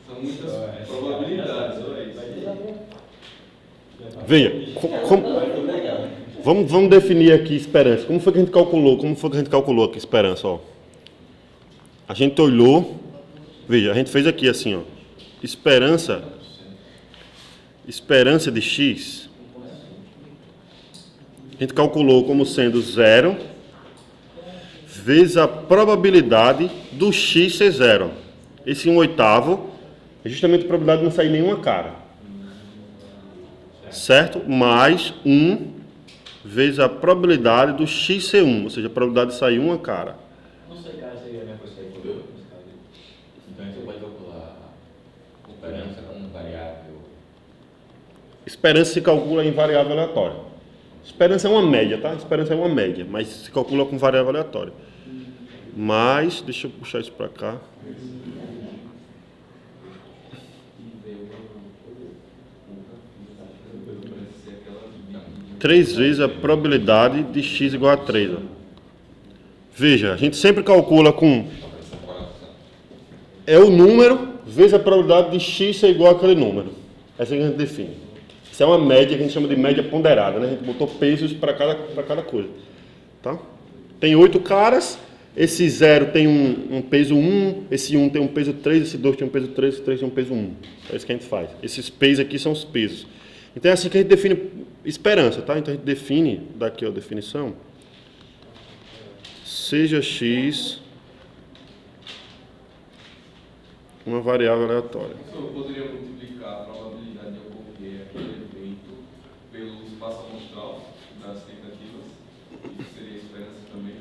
São muitas probabilidades, olha isso. Veja, vamos definir aqui esperança. Como foi que a gente calculou aqui esperança? Ó? A gente olhou, veja, a gente fez aqui assim, ó, esperança de x, a gente calculou como sendo 0 vezes a probabilidade do x ser 0. Esse 1/8 é justamente a probabilidade de não sair nenhuma cara. Certo? Mais 1 vezes a probabilidade do x ser 1, ou seja, a probabilidade de sair uma cara. Não sei, cara, seria a mesma coisa que você Então você pode calcular a esperança como variável. Esperança se calcula em variável aleatória. Esperança é uma média, tá? Esperança é uma média, mas se calcula com variável aleatória. Mas, deixa eu puxar isso para cá. Três vezes a probabilidade de x igual a 3. Ó. Veja, a gente sempre calcula com... É o número vezes a probabilidade de x ser igual àquele número. Essa é a que a gente define. Isso é uma média que a gente chama de média ponderada, né? A gente botou pesos para cada coisa. Tá? Tem 8 caras, esse 0 tem um peso 1, esse 1 tem um peso 3, esse 2 tem um peso 3, esse 3 tem um peso 1. É isso que a gente faz. Esses pesos aqui são os pesos. Então é assim que a gente define esperança, tá? Então a gente define, daqui a definição, seja x uma variável aleatória. Eu poderia multiplicar a probabilidade de ocorrer aquele evento pelo espaço amostral das tentativas. Isso seria a esperança também.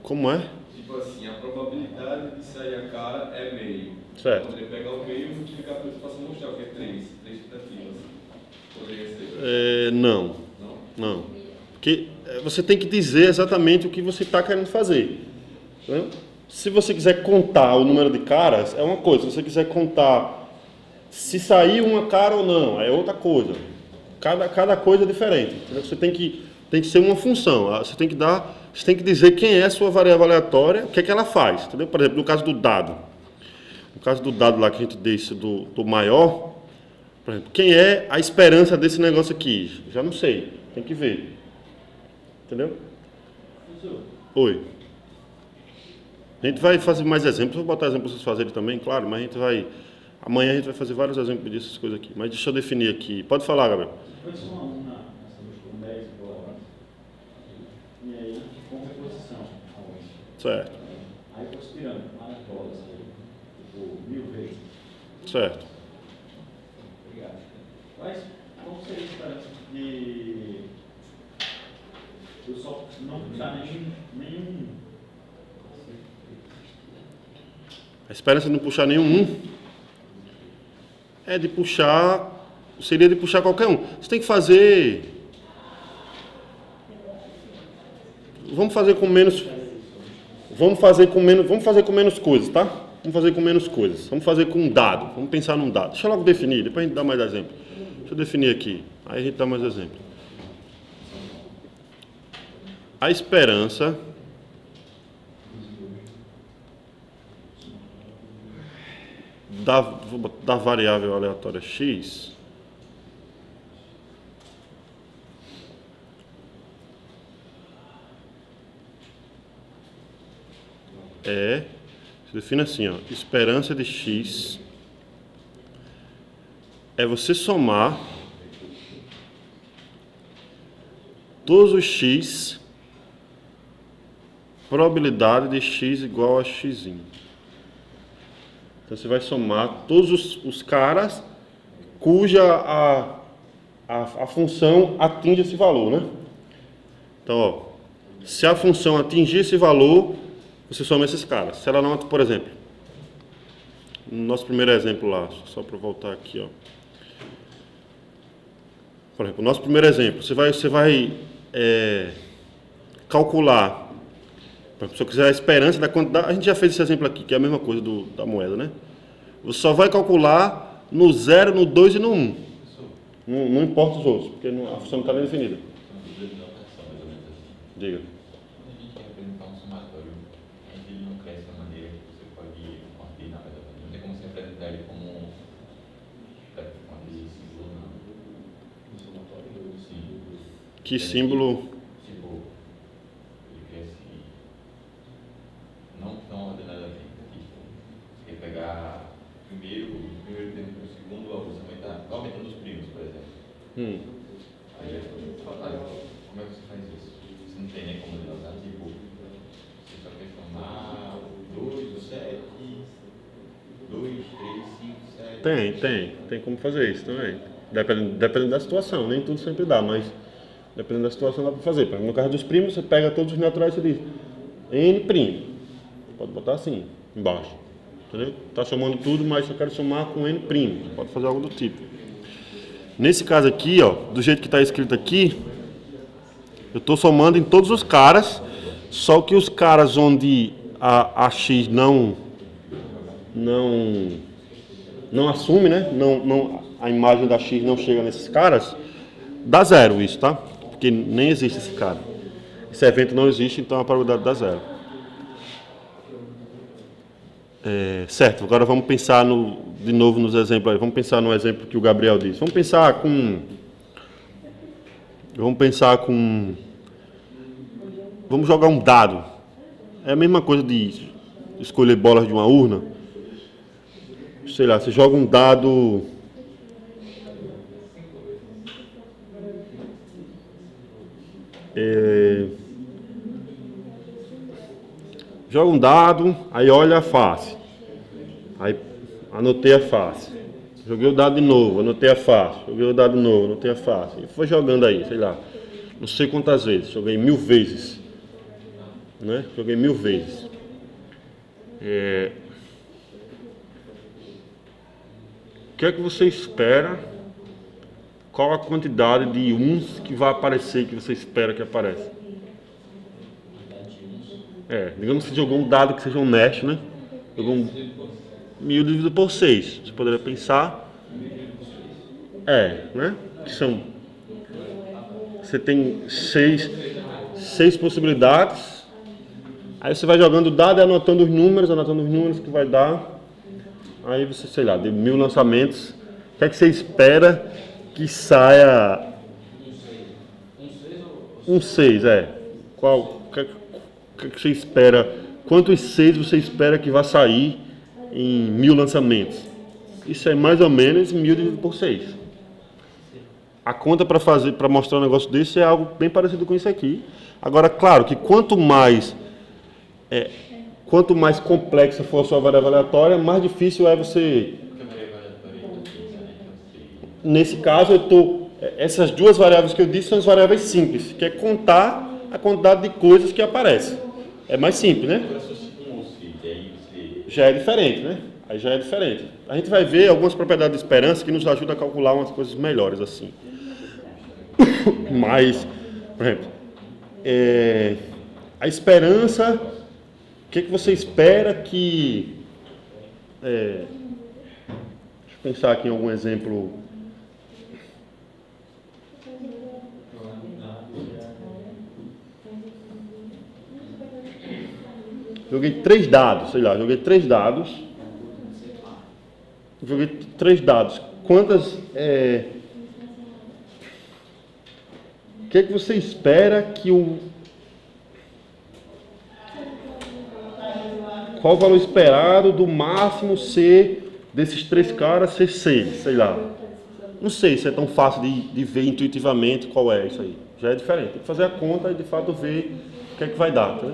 Como é? Tipo assim, a probabilidade de sair a cara é meio. Certo. Eu poderia pegar o meio e multiplicar pelo espaço amostral, que é 3 tentativas. Poderia ser? Não. Não? Não. Porque você tem que dizer exatamente o que você está querendo fazer. Né? Se você quiser contar o número de caras, é uma coisa. Se você quiser contar se sair uma cara ou não, é outra coisa. Cada coisa é diferente. Entendeu? Você tem que ser uma função. Você tem que dizer quem é a sua variável aleatória, o que é que ela faz. Entendeu? Por exemplo, no caso do dado. No caso do dado lá que a gente disse do maior, por exemplo, quem é a esperança desse negócio aqui? Já não sei. Tem que ver. Entendeu? Oi. A gente vai fazer mais exemplos, vou botar exemplos para vocês fazerem também, claro, mas a gente vai... Amanhã a gente vai fazer vários exemplos dessas coisas aqui. Mas deixa eu definir aqui. Pode falar, Gabriel. Foi só uma nessa busca com 10 bolas. E aí, com reposição. Certo. Aí eu aspirando várias bolas aí, tipo, 1000 vezes. Certo. Obrigado. Mas, qual seria a esperança de eu só não puxar nenhum... A esperança de não puxar nenhum 1 é de puxar... Seria de puxar qualquer um. Você tem que fazer... Vamos fazer com menos coisas, tá? Vamos fazer com menos coisas. Vamos fazer com um dado. Vamos pensar num dado. Deixa eu logo definir, depois a gente dá mais exemplo. Deixa eu definir aqui. Aí a gente dá mais exemplo. A esperança da variável aleatória x se define assim, ó, esperança de x é você somar todos os x, probabilidade de x igual a x. Então você vai somar todos os caras cuja a função atinge esse valor, né? Então, ó, se a função atingir esse valor, você soma esses caras. Se ela não, por exemplo, no nosso primeiro exemplo lá, só para voltar aqui, ó. Por exemplo, o nosso primeiro exemplo, você vai calcular. Se eu quiser a esperança da quantidade, a gente já fez esse exemplo aqui, que é a mesma coisa da moeda, né? Você só vai calcular no 0, no 2 e no 1. Não importa os outros, porque a função não está bem definida. Diga. Quando a gente quer representar um somatório, ele não cresce da maneira que você pode ordenar. Não tem como você representar ele como uma símbolo, não. Um somatório? Sim. Que símbolo? Tipo, ele cresce não tão ordenadamente. Tipo, você quer pegar o primeiro tempo para o segundo, você vai aumentando os primos, por exemplo. Aí como é que você faz isso? Você não tem nem como denotar, tipo, você só quer somar 2, 7, 2, 3, 5, 7. Tem como fazer isso também. Dependendo da situação, nem tudo sempre dá, mas dependendo da situação dá para fazer. Por exemplo, no caso dos primos, você pega todos os naturais e diz n'. Pode botar assim, embaixo. Entendeu? Está somando tudo, mas eu quero somar com n'. Pode fazer algo do tipo. Nesse caso aqui, ó, do jeito que está escrito aqui, eu estou somando em todos os caras, só que os caras onde a x não assume, né? A imagem da x não chega nesses caras, dá 0 isso, tá? Porque nem existe esse cara. Esse evento não existe, então a probabilidade dá 0. Certo, agora vamos pensar de novo nos exemplos aí. Vamos pensar no exemplo que o Gabriel disse. Vamos pensar com... Vamos jogar um dado. É a mesma coisa de escolher bolas de uma urna. Sei lá, você joga um dado... Joga um dado, aí olha a face. Aí anotei a face. Joguei o dado de novo, anotei a face. Joguei o dado de novo, anotei a face. E foi jogando aí, sei lá. Não sei quantas vezes. Joguei 1000 vezes. Né? Joguei 1000 vezes. O que é que você espera? Qual a quantidade de uns que vai aparecer que você espera que apareça? Digamos que você jogou um dado que seja honesto, né? Jogou 1000 dividido por 6. Você poderia pensar... né? Que são... Você tem 6 possibilidades. Aí você vai jogando o dado e anotando os números que vai dar. Aí você, sei lá, de 1000 lançamentos. O que é que você espera que saia... Um 6, Qual... O que você espera quantos 6 você espera que vai sair em 1000 lançamentos? Isso é mais ou menos 1000 dividido por 6. A conta para mostrar um negócio desse é algo bem parecido com isso aqui. Agora, claro que quanto mais complexa for a sua variável aleatória, mais difícil é você... Nesse caso, essas duas variáveis que eu disse são as variáveis simples, que é contar a quantidade de coisas que aparecem. É mais simples, né? Já é diferente, né? Aí já é diferente. A gente vai ver algumas propriedades de esperança que nos ajudam a calcular umas coisas melhores assim. Mas, por exemplo, a esperança, o que você espera que... deixa eu pensar aqui em algum exemplo. Joguei 3 dados, sei lá, joguei 3 dados. Quantas... o que você espera que qual o valor esperado do máximo ser desses 3 caras ser 6, sei lá. Não sei se é tão fácil de ver intuitivamente qual é isso aí. Já é diferente. Tem que fazer a conta e de fato ver o que é que vai dar, tá?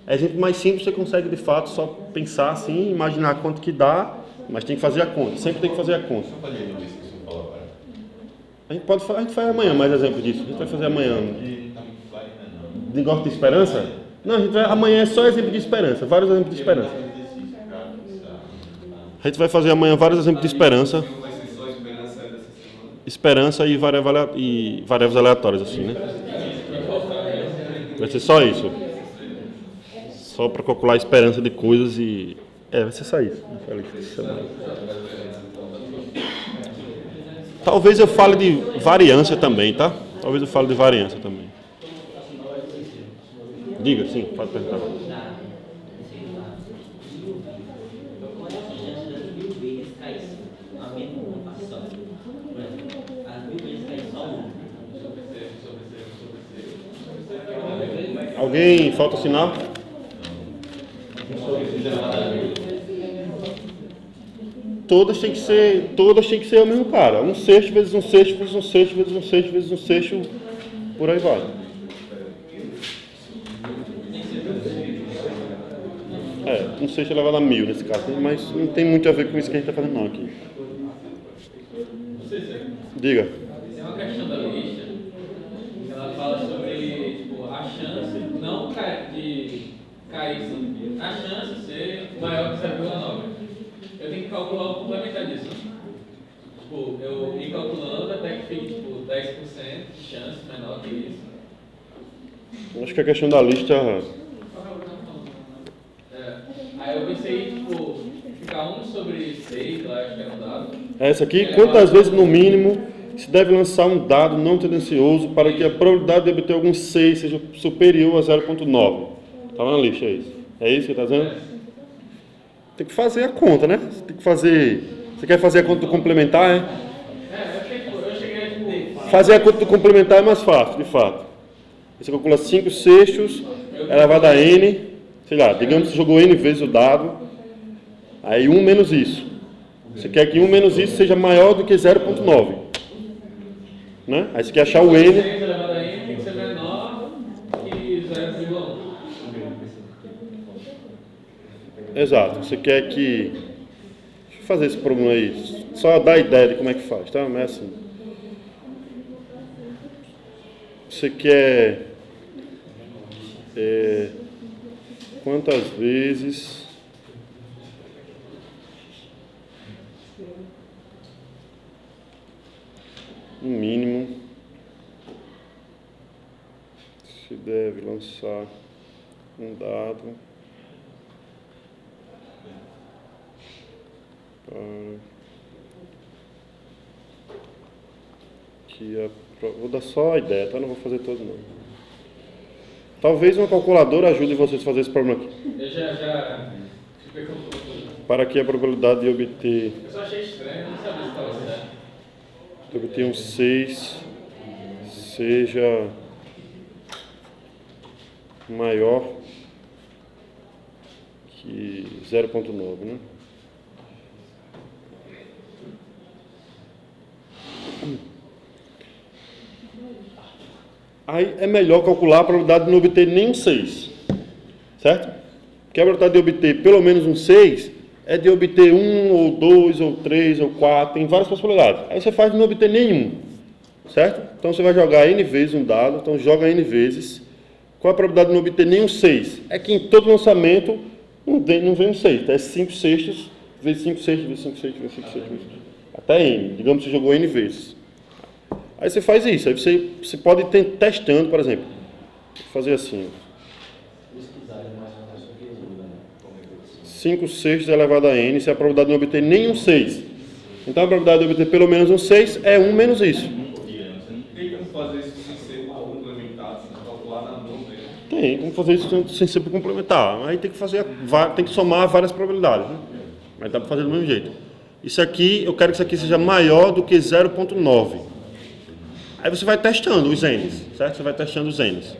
Exemplo mais simples, você consegue de fato só pensar assim, imaginar quanto que dá, mas tem que fazer a conta. Sempre tem que fazer a conta. A gente faz amanhã mais exemplo disso. A gente vai fazer amanhã. De negócio de esperança? Não, amanhã é só exemplo de esperança. Vários exemplos de esperança. A gente vai fazer amanhã vários exemplos de esperança. Vai ser só esperança dessa semana? Esperança e variáveis aleatórias, assim, né? Vai ser só isso. Só para calcular a esperança de coisas e... vai ser só isso. Talvez eu fale de variância também, tá? Talvez eu fale de variância também. Diga, sim, pode perguntar. Alguém falta assinar? Todas têm que ser o mesmo cara. 1/6 vezes 1/6 vezes 1/6 vezes 1/6 vezes 1/6, por aí vai. 1/6 elevado a 1000 nesse caso, mas não tem muito a ver com isso que a gente está fazendo não aqui. Diga. Tem uma questão da lista que ela fala sobre tipo, a chance não de cair, a chance de ser maior que 0,9. Eu tenho que calcular o complementar disso. Tipo, eu ir calculando até que fique tipo, 10% de chance menor que isso. Acho que a questão da lista... Aí eu pensei, tipo, ficar 1/6, lá, acho que era um dado. Essa aqui, quantas vezes no mínimo se deve lançar um dado não tendencioso para que a probabilidade de obter algum 6 seja superior a 0,9? Estava na lista, é isso? É isso que está dizendo? Tem que fazer a conta, né? Você quer fazer a conta do complementar, é? Eu cheguei a tipo... Fazer a conta do complementar é mais fácil, de fato. Você calcula 5/6 elevado a n, sei lá, digamos que você jogou n vezes o dado, aí 1 menos isso. Você quer que 1 menos isso seja maior do que 0,9. Né? Aí você quer achar o n. 6 elevado a n tem que ser menor que 0,1. Exato. Você quer que... Deixa eu fazer esse problema aí. Só dar ideia de como é que faz, tá? Mas é assim. Você quer... quantas vezes... No mínimo... se deve lançar um dado... Vou dar só a ideia, tá? Não vou fazer todo não. Talvez uma calculadora ajude vocês a fazer esse problema aqui. Eu já... Para que a probabilidade de obter... Eu só achei estranho, não sabia se estava certo. De obter um 6 seja maior Aqui, 0,9, né? Aí é melhor calcular a probabilidade de não obter nenhum 6, certo? Porque a probabilidade de obter pelo menos um 6 é de obter 1, ou 2, ou 3, ou 4, tem várias possibilidades. Aí você faz de não obter nenhum, certo? Então você vai jogar N vezes um dado, então joga N vezes. Qual a probabilidade de não obter nenhum 6? É que em todo lançamento não vem um 6, é 5 sextos, vezes 5 sextos, vezes 5 sextos, vezes 5 sextos, até N. Digamos que você jogou N vezes. Aí você faz isso, aí você pode ir testando, por exemplo, fazer assim. 5 sextos elevado a N, se a probabilidade de não obter nenhum 6. Então a probabilidade de obter pelo menos um 6 é 1 menos isso. Tem como fazer isso sem ser complementado, sem calcular na mão mesmo? Tem como fazer isso sem ser complementar. Aí tem que somar várias probabilidades, né? Mas dá para fazer do mesmo jeito. Isso aqui, eu quero que isso aqui seja maior do que 0,9. Aí você vai testando os N's, certo? Você vai testando os N's.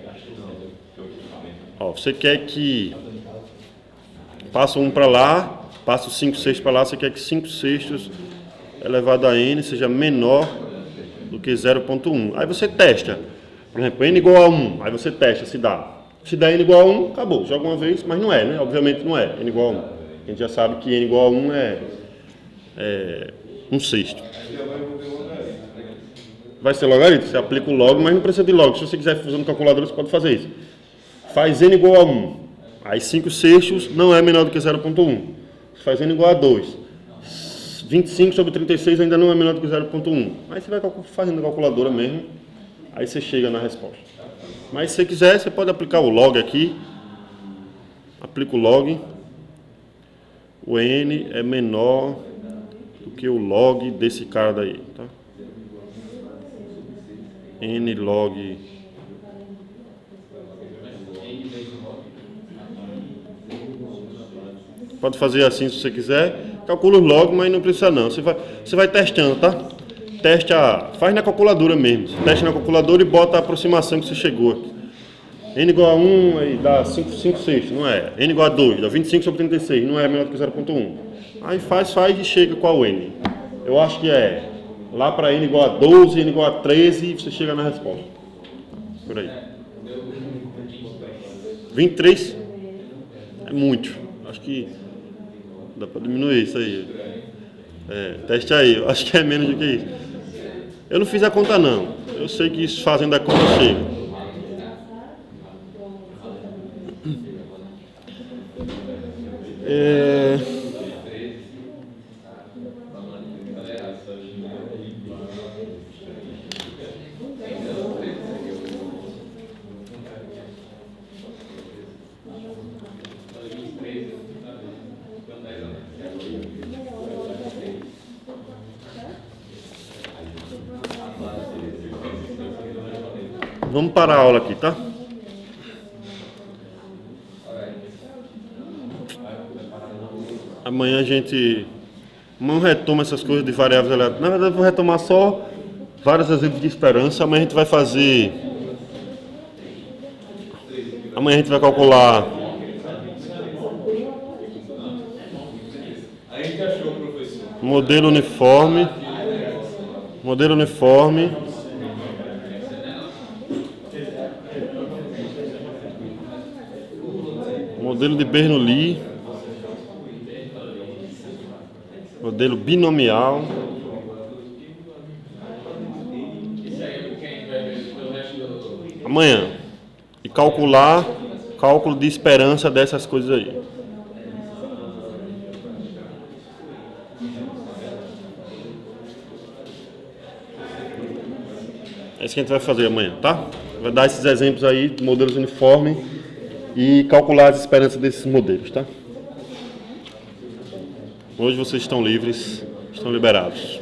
Ó, você quer que passa 1 para lá, passa os 5 sextos para lá, você quer que 5 sextos elevado a N seja menor do que 0,1. Aí você testa. Por exemplo, N igual a 1. Aí você testa se dá. Se dá N igual a 1, acabou. Joga uma vez, mas não é, né? Obviamente não é N igual a 1. A gente já sabe que N igual a 1 é 1 sexto. Vai ser logaritmo, você aplica o log, mas não precisa de log. Se você quiser fazer no calculador, você pode fazer isso. Faz N igual a 1. Aí 5 sextos não é menor do que 0,1. Você faz N igual a 2. 25 sobre 36 ainda não é menor do que 0,1. Aí você vai fazendo na calculadora mesmo. Aí você chega na resposta. Mas se você quiser, você pode aplicar o log aqui. Aplica o log. O N é menor do que o log desse cara daí, tá? N log pode fazer assim se você quiser, calcula o log, mas não precisa não, você vai testando, tá? Faz na calculadora mesmo, você testa na calculadora e bota a aproximação que você chegou. N igual a 1, aí dá 5 sextos, não é? N igual a 2, dá 25 sobre 36, não é menor do que 0,1. Aí faz e chega qual N? Eu acho que é lá para N igual a 12, N igual a 13 e você chega na resposta. Por aí. 23 é muito. Acho que dá para diminuir isso aí. Teste aí. Eu acho que é menos do que isso. Eu não fiz a conta não. Eu sei que isso fazendo a conta chega. Vamos parar a aula aqui, tá? Amanhã a gente não retoma essas coisas de variáveis aleatórias. Na verdade, eu vou retomar só vários exemplos de esperança. Amanhã a gente vai fazer... Amanhã a gente vai calcular... Modelo uniforme. Modelo de Bernoulli, modelo binomial, amanhã, e cálculo de esperança dessas coisas aí. É isso que a gente vai fazer amanhã, tá? Vai dar esses exemplos aí de modelos uniformes e calcular as esperanças desses modelos, tá? Hoje vocês estão livres, estão liberados.